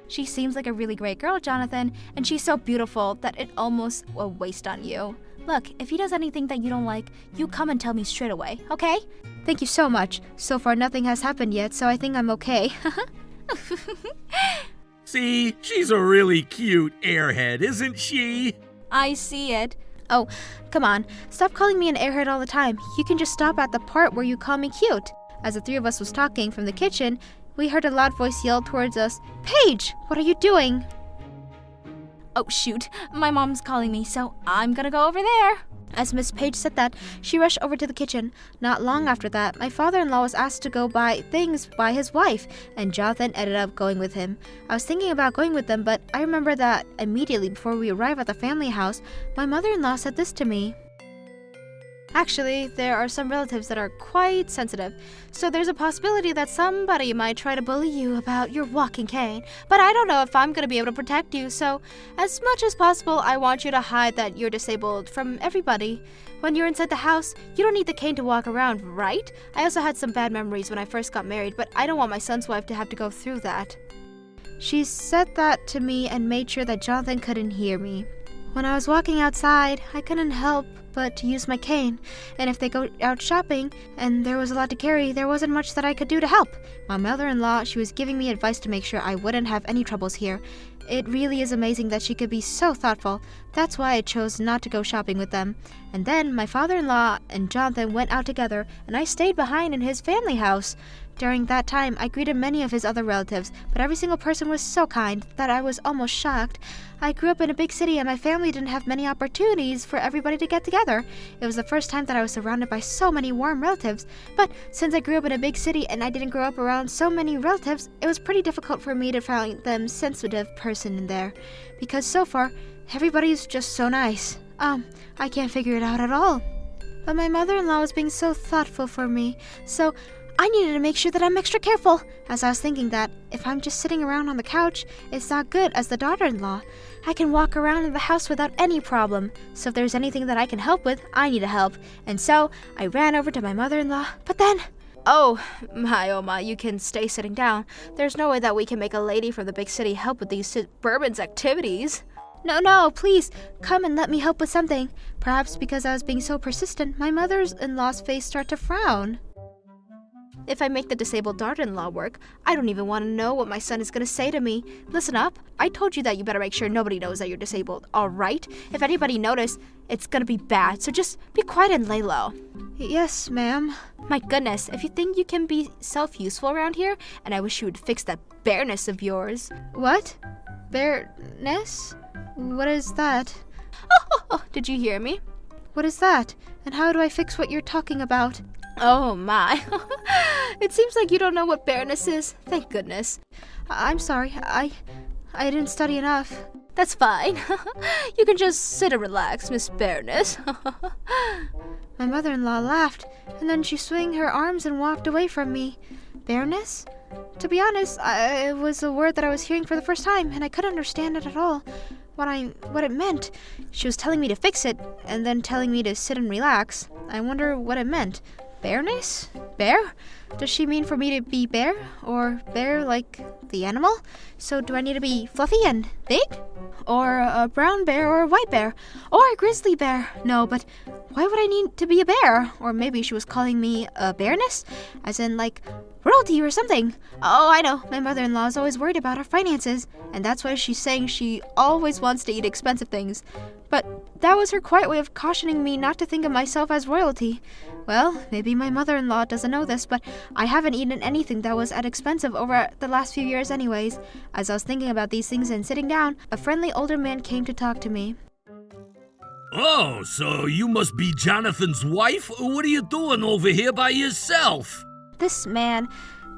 She seems like a really great girl, Jonathan, and she's so beautiful that it almost a waste on you. Look, if he does anything that you don't like, you come and tell me straight away, okay? Thank you so much. So far nothing has happened yet, so I think I'm okay. See, she's a really cute airhead, isn't she? I see it. Oh, come on. Stop calling me an airhead all the time. You can just stop at the part where you call me cute. As the three of us was talking from the kitchen, we heard a loud voice yell towards us, "Paige, what are you doing?" Oh shoot, my mom's calling me, so I'm gonna go over there. As Miss Paige said that, she rushed over to the kitchen. Not long after that, my father-in-law was asked to go buy things by his wife, and Jonathan ended up going with him. I was thinking about going with them, but I remember that immediately before we arrived at the family house, my mother-in-law said this to me. Actually, there are some relatives that are quite sensitive, so there's a possibility that somebody might try to bully you about your walking cane, but I don't know if I'm going to be able to protect you, so as much as possible, I want you to hide that you're disabled from everybody. When you're inside the house, you don't need the cane to walk around, right? I also had some bad memories when I first got married, but I don't want my son's wife to have to go through that. She said that to me and made sure that Jonathan couldn't hear me. When I was walking outside, I couldn't help but to use my cane, and if they go out shopping and there was a lot to carry, there wasn't much that I could do to help. My mother-in-law, she was giving me advice to make sure I wouldn't have any troubles here. It really is amazing that she could be so thoughtful. That's why I chose not to go shopping with them. And then my father-in-law and Jonathan went out together, and I stayed behind in his family house. During that time, I greeted many of his other relatives, but every single person was so kind that I was almost shocked. I grew up in a big city and my family didn't have many opportunities for everybody to get together. It was the first time that I was surrounded by so many warm relatives. But since I grew up in a big city and I didn't grow up around so many relatives, it was pretty difficult for me to find them sensitive person in there. Because so far, everybody's just so nice. I can't figure it out at all. But my mother-in-law was being so thoughtful for me, so I needed to make sure that I'm extra careful. As I was thinking that, if I'm just sitting around on the couch, it's not good as the daughter-in-law. I can walk around in the house without any problem. So if there's anything that I can help with, I need to help. And so, I ran over to my mother-in-law, but then... Oh my, you can stay sitting down. There's no way that we can make a lady from the big city help with these suburban's activities. No, please, come and let me help with something. Perhaps because I was being so persistent, my mother-in-law's face started to frown. If I make the disabled daughter-in-law work, I don't even want to know what my son is going to say to me. Listen up, I told you that you better make sure nobody knows that you're disabled, alright? If anybody notices, it's going to be bad, so just be quiet and lay low. Yes, ma'am. My goodness, if you think you can be self-useful around here, and I wish you would fix that bareness of yours. What? Bareness? What is that? Oh, did you hear me? What is that? And how do I fix what you're talking about? Oh my. It seems like you don't know what bareness is. Thank goodness. I'm sorry. I didn't study enough. That's fine. You can just sit and relax, Miss Bareness. My mother-in-law laughed, and then she swung her arms and walked away from me. Bareness? To be honest, it was a word that I was hearing for the first time, and I couldn't understand it at all. What it meant. She was telling me to fix it, and then telling me to sit and relax. I wonder what it meant. Bareness? Bear? Does she mean for me to be bear? Or bear like the animal? So do I need to be fluffy and big? Or a brown bear or a white bear? Or a grizzly bear? No, but why would I need to be a bear? Or maybe she was calling me a bareness? As in like royalty or something. Oh, I know. My mother-in-law is always worried about our finances. And that's why she's saying she always wants to eat expensive things. But that was her quiet way of cautioning me not to think of myself as royalty. Well, maybe my mother-in-law doesn't know this, but I haven't eaten anything that was at expensive over the last few years anyways. As I was thinking about these things and sitting down, a friendly older man came to talk to me. Oh, so you must be Jonathan's wife? What are you doing over here by yourself? This man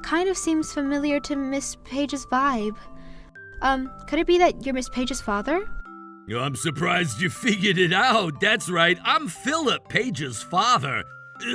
kind of seems familiar to Miss Paige's vibe. Could it be that you're Miss Paige's father? I'm surprised you figured it out. That's right, I'm Philip, Paige's father.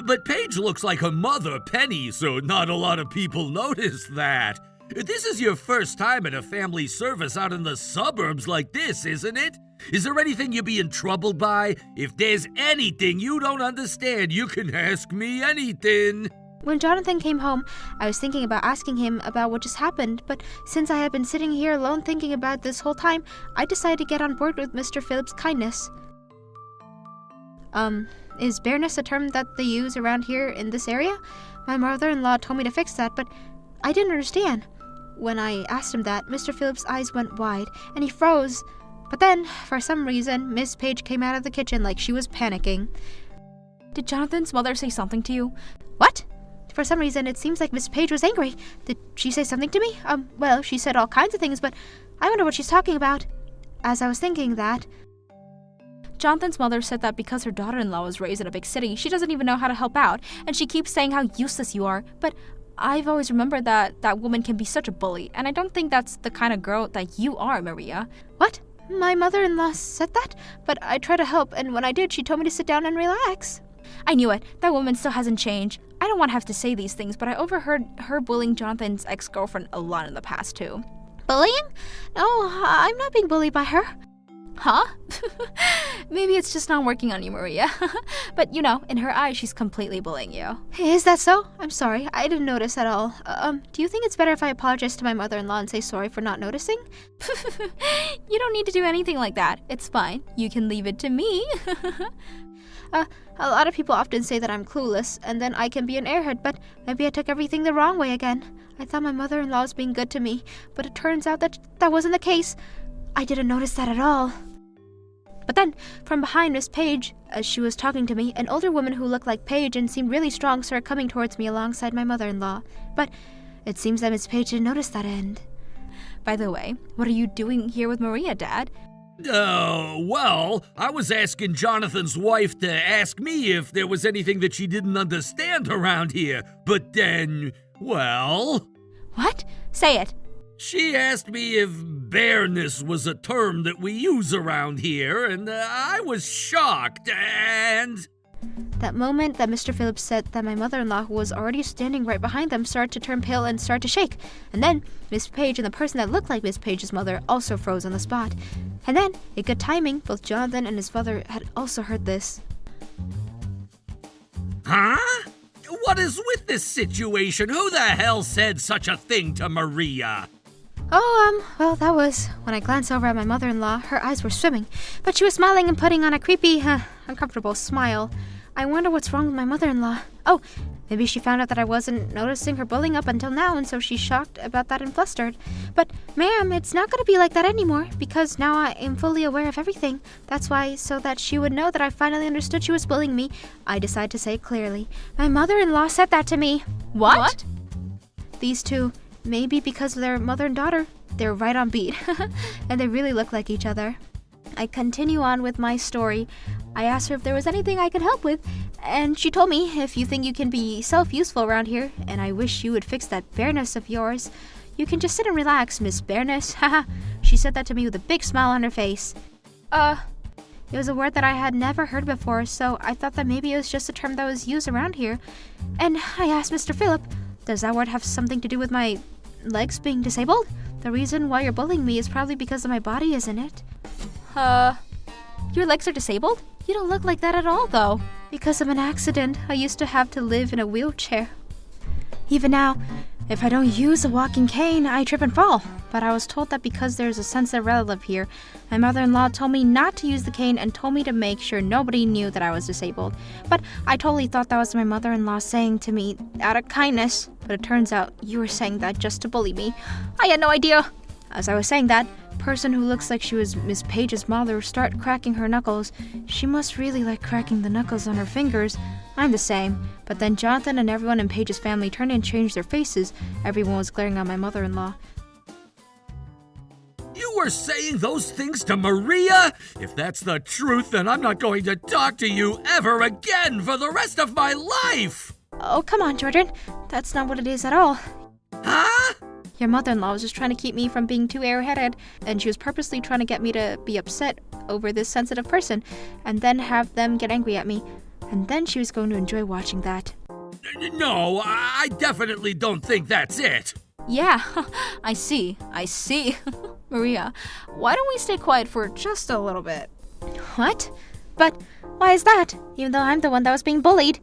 But Paige looks like her mother, Penny, so not a lot of people notice that. This is your first time at a family service out in the suburbs like this, isn't it? Is there anything you're being troubled by? If there's anything you don't understand, you can ask me anything. When Jonathan came home, I was thinking about asking him about what just happened, but since I had been sitting here alone thinking about this whole time, I decided to get on board with Mr. Phillips' kindness. Is bareness a term that they use around here in this area? My mother-in-law told me to fix that, but I didn't understand. When I asked him that, Mr. Phillips' eyes went wide, and he froze. But then, for some reason, Miss Paige came out of the kitchen like she was panicking. Did Jonathan's mother say something to you? What? For some reason, it seems like Miss Paige was angry. Did she say something to me? Well, she said all kinds of things, but I wonder what she's talking about. As I was thinking that... Jonathan's mother said that because her daughter-in-law was raised in a big city, she doesn't even know how to help out, and she keeps saying how useless you are. But I've always remembered that that woman can be such a bully, and I don't think that's the kind of girl that you are, Maria. What? My mother-in-law said that? But I tried to help, and when I did, she told me to sit down and relax. I knew it. That woman still hasn't changed. I don't want to have to say these things, but I overheard her bullying Jonathan's ex-girlfriend a lot in the past, too. Bullying? No, I'm not being bullied by her. Huh? Maybe it's just not working on you, Maria. But, in her eyes, she's completely bullying you. Is that so? I'm sorry. I didn't notice at all. Do you think it's better if I apologize to my mother-in-law and say sorry for not noticing? You don't need to do anything like that. It's fine. You can leave it to me. A lot of people often say that I'm clueless, and then I can be an airhead, but maybe I took everything the wrong way again. I thought my mother-in-law was being good to me, but it turns out that that wasn't the case. I didn't notice that at all. But then, from behind Miss Paige, as she was talking to me, an older woman who looked like Paige and seemed really strong started coming towards me alongside my mother-in-law. But it seems that Miss Paige didn't notice that end. By the way, what are you doing here with Maria, Dad? Well, I was asking Jonathan's wife to ask me if there was anything that she didn't understand around here. But then, well... What? Say it. She asked me if bareness was a term that we use around here, and I was shocked, and... That moment that Mr. Phillips said that, my mother-in-law, who was already standing right behind them, started to turn pale and start to shake. And then Miss Paige and the person that looked like Miss Paige's mother also froze on the spot. And then, in good timing, both Jonathan and his father had also heard this. Huh? What is with this situation? Who the hell said such a thing to Maria? Well, that was when I glanced over at my mother-in-law. Her eyes were swimming, but she was smiling and putting on a creepy, uncomfortable smile. I wonder what's wrong with my mother-in-law. Oh, maybe she found out that I wasn't noticing her bullying up until now, and so she's shocked about that and flustered. But, ma'am, it's not going to be like that anymore, because now I am fully aware of everything. That's why, so that she would know that I finally understood she was bullying me, I decided to say it clearly. My mother-in-law said that to me. What? These two, maybe because of their mother and daughter, they're right on beat, and they really look like each other. I continue on with my story. I asked her if there was anything I could help with, and she told me, if you think you can be self-useful around here, and I wish you would fix that bareness of yours, you can just sit and relax, Miss Bareness. Haha. She said that to me with a big smile on her face. It was a word that I had never heard before, so I thought that maybe it was just a term that was used around here. And I asked Mr. Phillip, does that word have something to do with my legs being disabled? The reason why you're bullying me is probably because of my body, isn't it? Your legs are disabled? You don't look like that at all, though. Because of an accident, I used to have to live in a wheelchair. Even now, if I don't use a walking cane, I trip and fall. But I was told that because there's a sensitive relative here, my mother-in-law told me not to use the cane and told me to make sure nobody knew that I was disabled. But I totally thought that was my mother-in-law saying to me out of kindness. But it turns out you were saying that just to bully me. I had no idea. As I was saying that, person who looks like she was Miss Paige's mother started cracking her knuckles. She must really like cracking the knuckles on her fingers. I'm the same. But then Jonathan and everyone in Paige's family turned and changed their faces. Everyone was glaring at my mother-in-law. You were saying those things to Maria? If that's the truth, then I'm not going to talk to you ever again for the rest of my life! Oh, come on, Jordan. That's not what it is at all. Huh? Your mother-in-law was just trying to keep me from being too airheaded, and she was purposely trying to get me to be upset over this sensitive person, and then have them get angry at me. And then she was going to enjoy watching that. No, I definitely don't think that's it. Yeah, I see. Maria, why don't we stay quiet for just a little bit? What? But why is that? Even though I'm the one that was being bullied.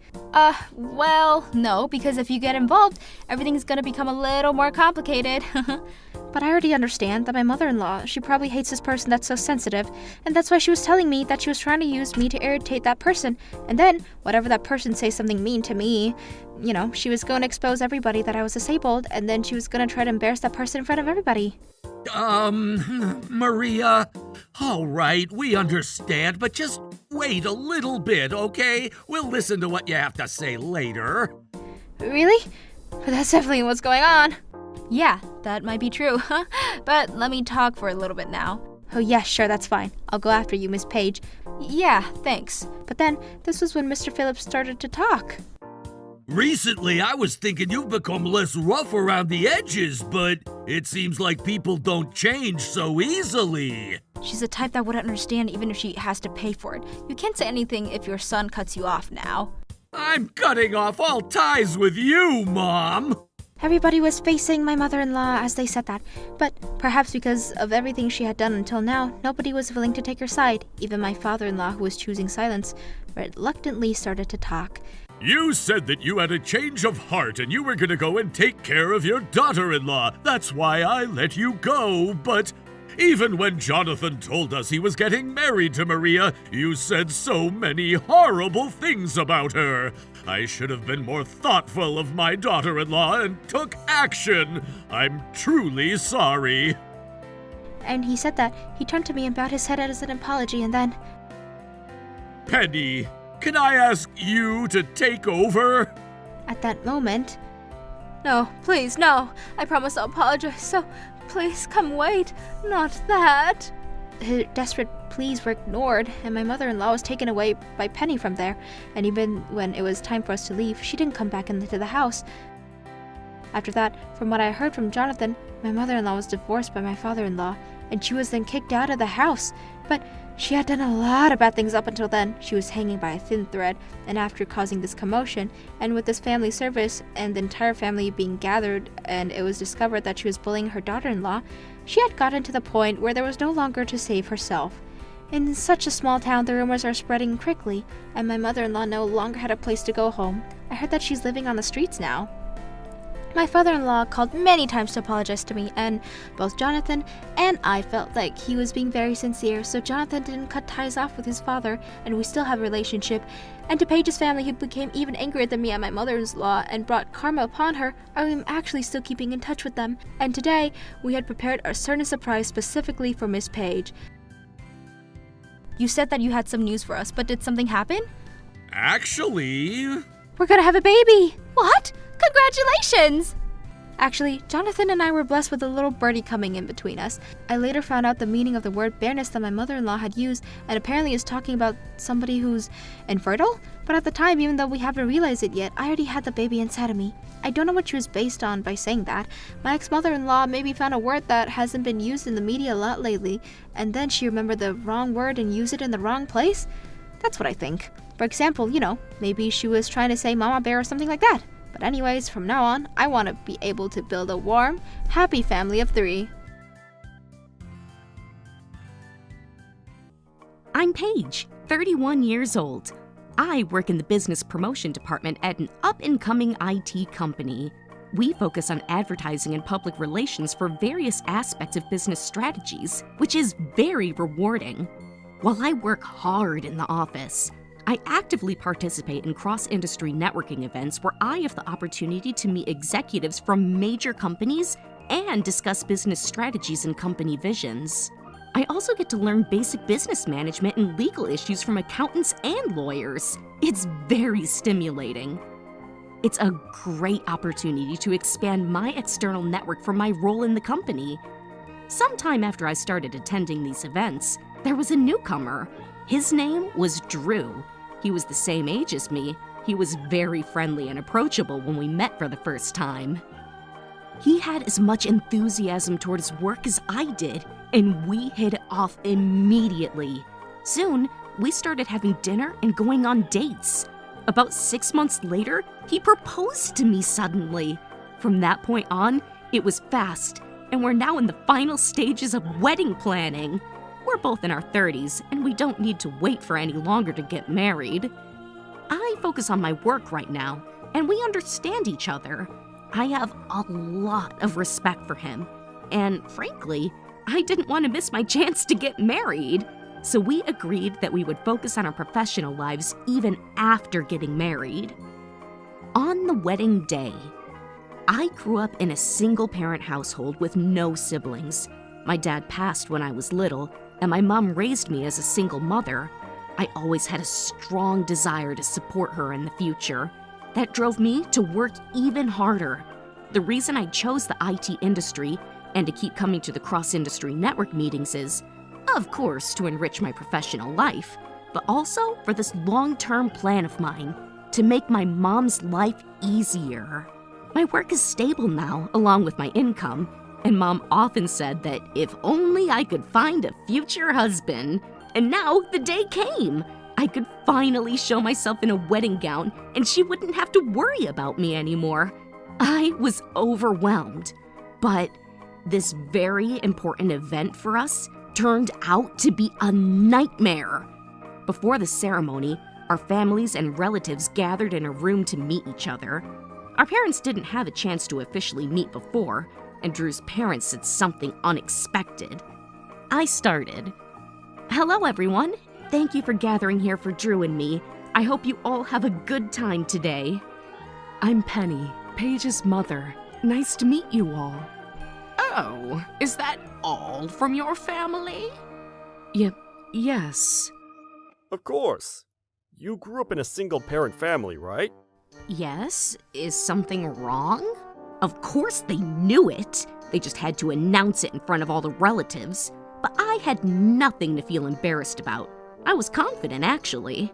Well, no, because if you get involved, everything's gonna become a little more complicated. But I already understand that my mother-in-law, she probably hates this person that's so sensitive, and that's why she was telling me that she was trying to use me to irritate that person. And then, whatever that person says something mean to me, she was going to expose everybody that I was disabled, and then she was going to try to embarrass that person in front of everybody. Maria, all right, we understand, but just wait a little bit, okay? We'll listen to what you have to say later. Really? But that's definitely what's going on. Yeah, that might be true, but let me talk for a little bit now. Oh yeah, sure, that's fine. I'll go after you, Miss Paige. Yeah, thanks. But then, this was when Mr. Phillips started to talk. Recently, I was thinking you've become less rough around the edges, but it seems like people don't change so easily. She's the type that wouldn't understand even if she has to pay for it. You can't say anything if your son cuts you off now. I'm cutting off all ties with you, Mom! Everybody was facing my mother-in-law as they said that, but perhaps because of everything she had done until now, nobody was willing to take her side. Even my father-in-law, who was choosing silence, reluctantly started to talk. You said that you had a change of heart and you were gonna go and take care of your daughter-in-law. That's why I let you go, but even when Jonathan told us he was getting married to Maria, you said so many horrible things about her. I should have been more thoughtful of my daughter-in-law and took action. I'm truly sorry. And he said that. He turned to me and bowed his head as an apology, and then... Penny, can I ask you to take over? At that moment... No, please, no. I promise I'll apologize, so please come wait. Not that. Her desperate pleas were ignored, and my mother-in-law was taken away by Penny from there. And even when it was time for us to leave, she didn't come back into the house. After that, from what I heard from Jonathan, my mother-in-law was divorced by my father-in-law, and she was then kicked out of the house. But she had done a lot of bad things up until then. She was hanging by a thin thread, and after causing this commotion, and with this family service and the entire family being gathered, and it was discovered that she was bullying her daughter-in-law, she had gotten to the point where there was no longer to save herself. In such a small town, the rumors are spreading quickly, and my mother-in-law no longer had a place to go home. I heard that she's living on the streets now. My father-in-law called many times to apologize to me, and both Jonathan and I felt like he was being very sincere, so Jonathan didn't cut ties off with his father, and we still have a relationship. And to Paige's family, who became even angrier than me at my mother-in-law and brought karma upon her, I am actually still keeping in touch with them. And today, we had prepared a certain surprise specifically for Miss Paige. You said that you had some news for us, but did something happen? Actually... We're gonna have a baby! What? Congratulations! Actually, Jonathan and I were blessed with a little birdie coming in between us. I later found out the meaning of the word bareness that my mother-in-law had used, and apparently is talking about somebody who's infertile? But at the time, even though we haven't realized it yet, I already had the baby inside of me. I don't know what she was based on by saying that. My ex-mother-in-law maybe found a word that hasn't been used in the media a lot lately, and then she remembered the wrong word and used it in the wrong place? That's what I think. For example, maybe she was trying to say mama bear or something like that. But anyways, from now on, I want to be able to build a warm, happy family of 3. I'm Paige, 31 years old. I work in the business promotion department at an up-and-coming IT company. We focus on advertising and public relations for various aspects of business strategies, which is very rewarding. While I work hard in the office, I actively participate in cross-industry networking events where I have the opportunity to meet executives from major companies and discuss business strategies and company visions. I also get to learn basic business management and legal issues from accountants and lawyers. It's very stimulating. It's a great opportunity to expand my external network for my role in the company. Sometime after I started attending these events, there was a newcomer. His name was Drew. He was the same age as me. He was very friendly and approachable when we met for the first time. He had as much enthusiasm toward his work as I did, and we hit it off immediately. Soon, we started having dinner and going on dates. About 6 months later, he proposed to me suddenly. From that point on, It was fast, and we're now in the final stages of wedding planning. We're both in our 30s, and we don't need to wait for any longer to get married. I focus on my work right now, and we understand each other. I have a lot of respect for him, and frankly, I didn't want to miss my chance to get married. So we agreed that we would focus on our professional lives even after getting married. On the wedding day, I grew up in a single-parent household with no siblings. My dad passed when I was little, and my mom raised me as a single mother. I always had a strong desire to support her in the future. That drove me to work even harder. The reason I chose the IT industry and to keep coming to the cross-industry network meetings is, of course, to enrich my professional life, but also for this long-term plan of mine, to make my mom's life easier. My work is stable now, along with my income, and Mom often said that if only I could find a future husband. And now the day came. I could finally show myself in a wedding gown, and she wouldn't have to worry about me anymore. I was overwhelmed, but this very important event for us turned out to be a nightmare. Before the ceremony, our families and relatives gathered in a room to meet each other. Our parents didn't have a chance to officially meet before, and Drew's parents said something unexpected. I started. Hello, everyone. Thank you for gathering here for Drew and me. I hope you all have a good time today. I'm Penny, Paige's mother. Nice to meet you all. Oh, is that all from your family? Yes. Of course. You grew up in a single-parent family, right? Yes? Is something wrong? Of course they knew it. They just had to announce it in front of all the relatives. But I had nothing to feel embarrassed about. I was confident, actually.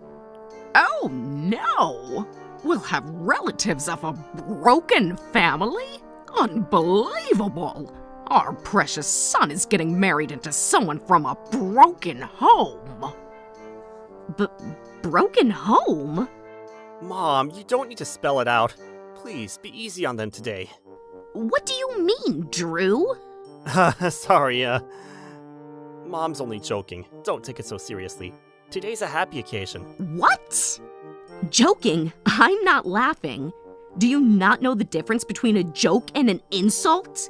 Oh no! We'll have relatives of a broken family? Unbelievable! Our precious son is getting married into someone from a broken home. Broken home? Mom, you don't need to spell it out. Please, be easy on them today. What do you mean, Drew? Sorry, Mom's only joking. Don't take it so seriously. Today's a happy occasion. What? Joking? I'm not laughing. Do you not know the difference between a joke and an insult?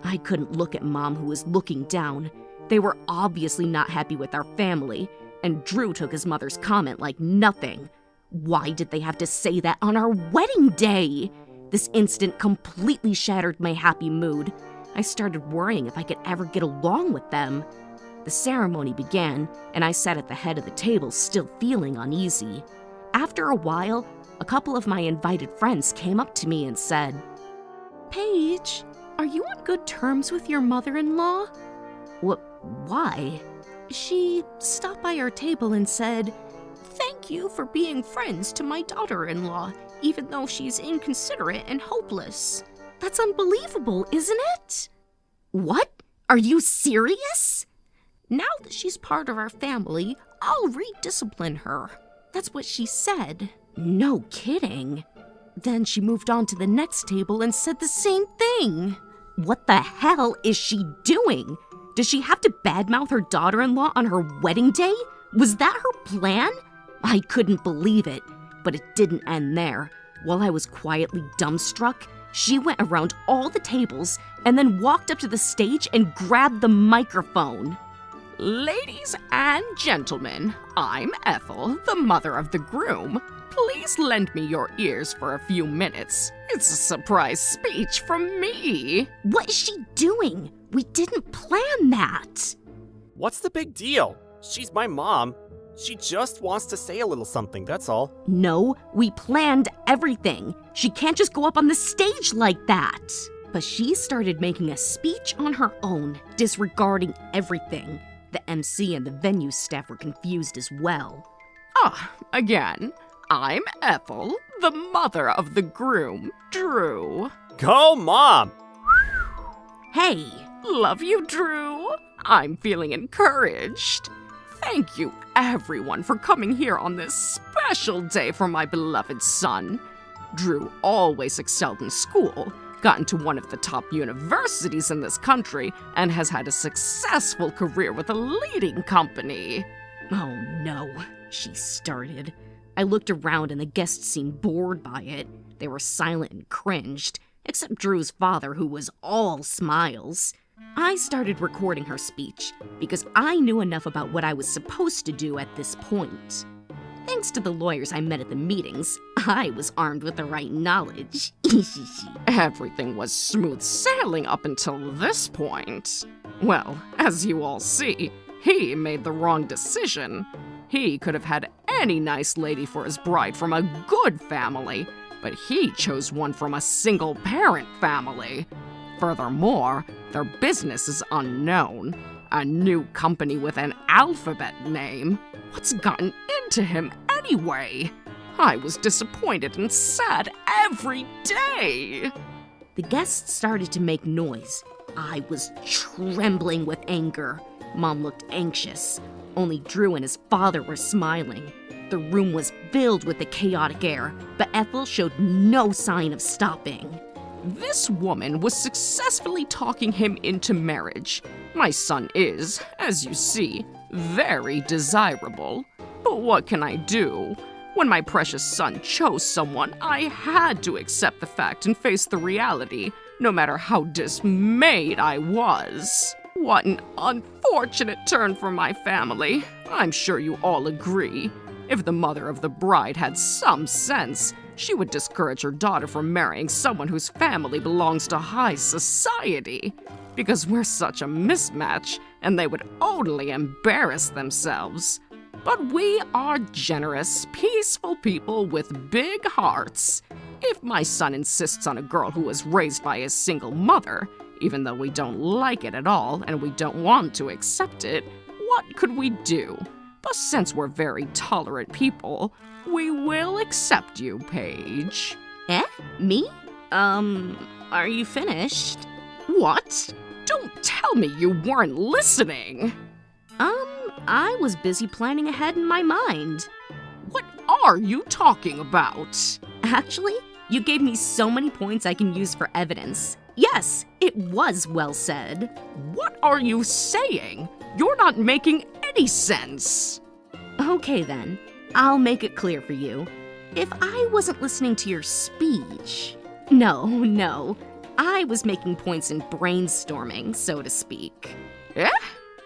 I couldn't look at Mom, who was looking down. They were obviously not happy with our family, and Drew took his mother's comment like nothing. Why did they have to say that on our wedding day? This incident completely shattered my happy mood. I started worrying if I could ever get along with them. The ceremony began, and I sat at the head of the table, still feeling uneasy. After a while, a couple of my invited friends came up to me and said, Paige, are you on good terms with your mother-in-law? Why? She stopped by our table and said, "Thank you for being friends to my daughter-in-law, even though she's inconsiderate and hopeless." That's unbelievable, isn't it? What? Are you serious? Now that she's part of our family, I'll rediscipline her. That's what she said. No kidding. Then she moved on to the next table and said the same thing. What the hell is she doing? Does she have to badmouth her daughter-in-law on her wedding day? Was that her plan? I couldn't believe it, but it didn't end there. While I was quietly dumbstruck, she went around all the tables and then walked up to the stage and grabbed the microphone. Ladies and gentlemen, I'm Ethel, the mother of the groom. Please lend me your ears for a few minutes. It's a surprise speech from me. What is she doing? We didn't plan that. What's the big deal? She's my mom. She just wants to say a little something, that's all. No, we planned everything. She can't just go up on the stage like that. But she started making a speech on her own, disregarding everything. The MC and the venue staff were confused as well. Again, I'm Ethel, the mother of the groom, Drew. Go, Mom! Hey! Love you, Drew. I'm feeling encouraged. Thank you, everyone, for coming here on this special day for my beloved son. Drew always excelled in school, got into one of the top universities in this country, and has had a successful career with a leading company. Oh no, she started. I looked around and the guests seemed bored by it. They were silent and cringed, except Drew's father, who was all smiles. I started recording her speech because I knew enough about what I was supposed to do at this point. Thanks to the lawyers I met at the meetings, I was armed with the right knowledge. Everything was smooth sailing up until this point. Well, as you all see, he made the wrong decision. He could have had any nice lady for his bride from a good family, but he chose one from a single-parent family. Furthermore, their business is unknown. A new company with an alphabet name. What's gotten into him anyway? I was disappointed and sad every day. The guests started to make noise. I was trembling with anger. Mom looked anxious. Only Drew and his father were smiling. The room was filled with the chaotic air, but Ethel showed no sign of stopping. This woman was successfully talking him into marriage. My son is, as you see, very desirable. But what can I do? When my precious son chose someone, I had to accept the fact and face the reality, no matter how dismayed I was. What an unfortunate turn for my family. I'm sure you all agree. If the mother of the bride had some sense, she would discourage her daughter from marrying someone whose family belongs to high society, because we're such a mismatch, and they would only embarrass themselves. But we are generous, peaceful people with big hearts. If my son insists on a girl who was raised by a single mother, even though we don't like it at all and we don't want to accept it, what could we do? But since we're very tolerant people, we will accept you, Paige. Eh? Me? Are you finished? What? Don't tell me you weren't listening. I was busy planning ahead in my mind. What are you talking about? Actually, you gave me so many points I can use for evidence. Yes, it was well said. What are you saying? You're not making any sense. Okay then, I'll make it clear for you. If I wasn't listening to your speech... No, I was making points in brainstorming, so to speak. Eh?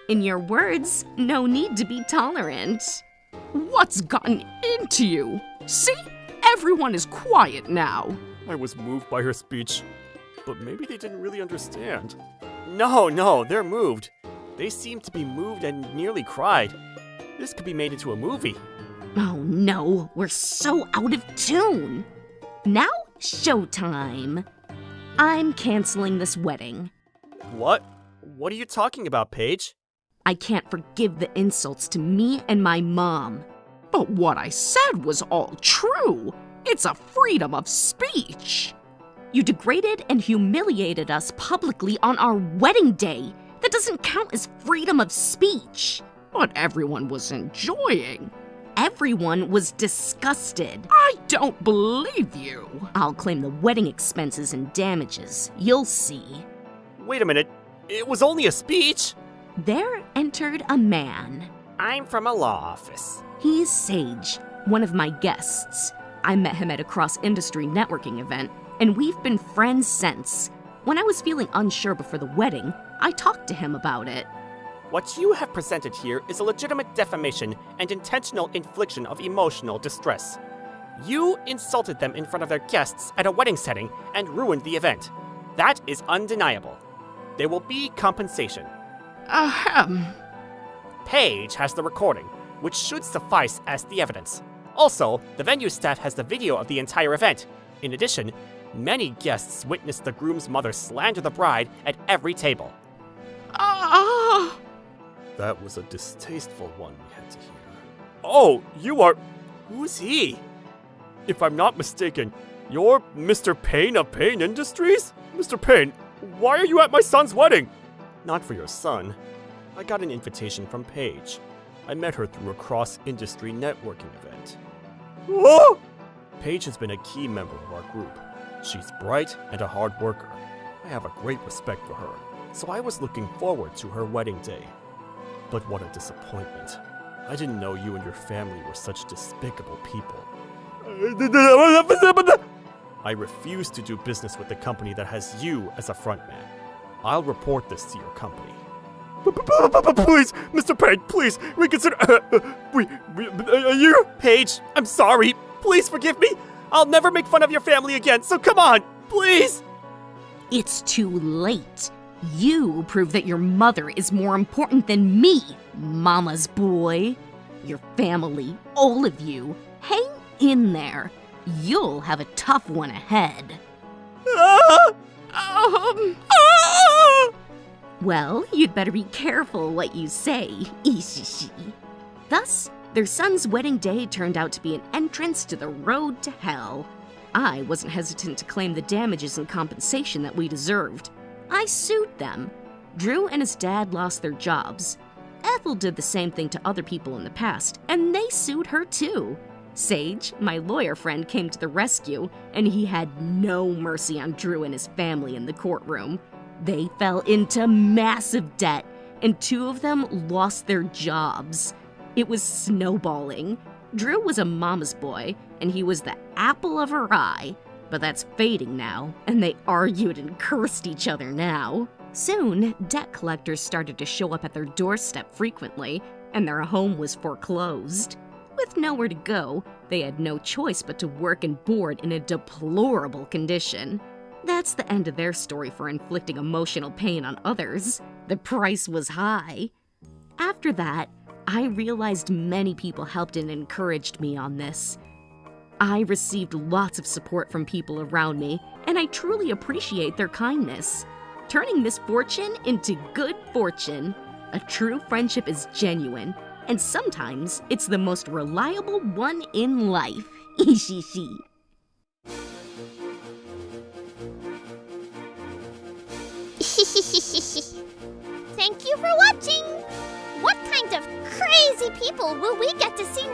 In your words, no need to be tolerant. What's gotten into you? See? Everyone is quiet now. I was moved by her speech, but maybe they didn't really understand. No, they're moved. They seemed to be moved and nearly cried. This could be made into a movie. Oh no, we're so out of tune. Now, showtime. I'm canceling this wedding. What? What are you talking about, Paige? I can't forgive the insults to me and my mom. But what I said was all true. It's a freedom of speech. You degraded and humiliated us publicly on our wedding day. That doesn't count as freedom of speech. But everyone was enjoying. Everyone was disgusted. I don't believe you. I'll claim the wedding expenses and damages. You'll see. Wait a minute. It was only a speech. There entered a man. I'm from a law office. He's Sage, one of my guests. I met him at a cross-industry networking event, and we've been friends since. When I was feeling unsure before the wedding, I talked to him about it. What you have presented here is a legitimate defamation and intentional infliction of emotional distress. You insulted them in front of their guests at a wedding setting and ruined the event. That is undeniable. There will be compensation. Ahem. Paige has the recording, which should suffice as the evidence. Also, the venue staff has the video of the entire event. In addition, many guests witnessed the groom's mother slander the bride at every table. That was a distasteful one we had to hear. Oh, you are... Who's he? If I'm not mistaken, you're Mr. Payne of Payne Industries? Mr. Payne, why are you at my son's wedding? Not for your son. I got an invitation from Paige. I met her through a cross-industry networking event. Whoa! Paige has been a key member of our group. She's bright and a hard worker. I have a great respect for her, so I was looking forward to her wedding day. But what a disappointment. I didn't know you and your family were such despicable people. I refuse to do business with the company that has you as a frontman. I'll report this to your company. Please, Mr. Paige, please, reconsider. Paige, I'm sorry. Please forgive me. I'll never make fun of your family again, so come on, please. It's too late. You prove that your mother is more important than me, Mama's boy. Your family, all of you, hang in there. You'll have a tough one ahead. Well, you'd better be careful what you say, Ishishi. Thus, their son's wedding day turned out to be an entrance to the road to hell. I wasn't hesitant to claim the damages and compensation that we deserved. I sued them. Drew and his dad lost their jobs. Ethel did the same thing to other people in the past, and they sued her too. Sage, my lawyer friend, came to the rescue, and he had no mercy on Drew and his family in the courtroom. They fell into massive debt, and 2 of them lost their jobs. It was snowballing. Drew was a mama's boy, and he was the apple of her eye. But that's fading now, and they argued and cursed each other now. Soon, debt collectors started to show up at their doorstep frequently, and their home was foreclosed. With nowhere to go, they had no choice but to work and board in a deplorable condition. That's the end of their story for inflicting emotional pain on others. The price was high. After that, I realized many people helped and encouraged me on this. I received lots of support from people around me, and I truly appreciate their kindness. Turning misfortune into good fortune. A true friendship is genuine, and sometimes it's the most reliable one in life. Ishishi. Thank you for watching! What kind of crazy people will we get to see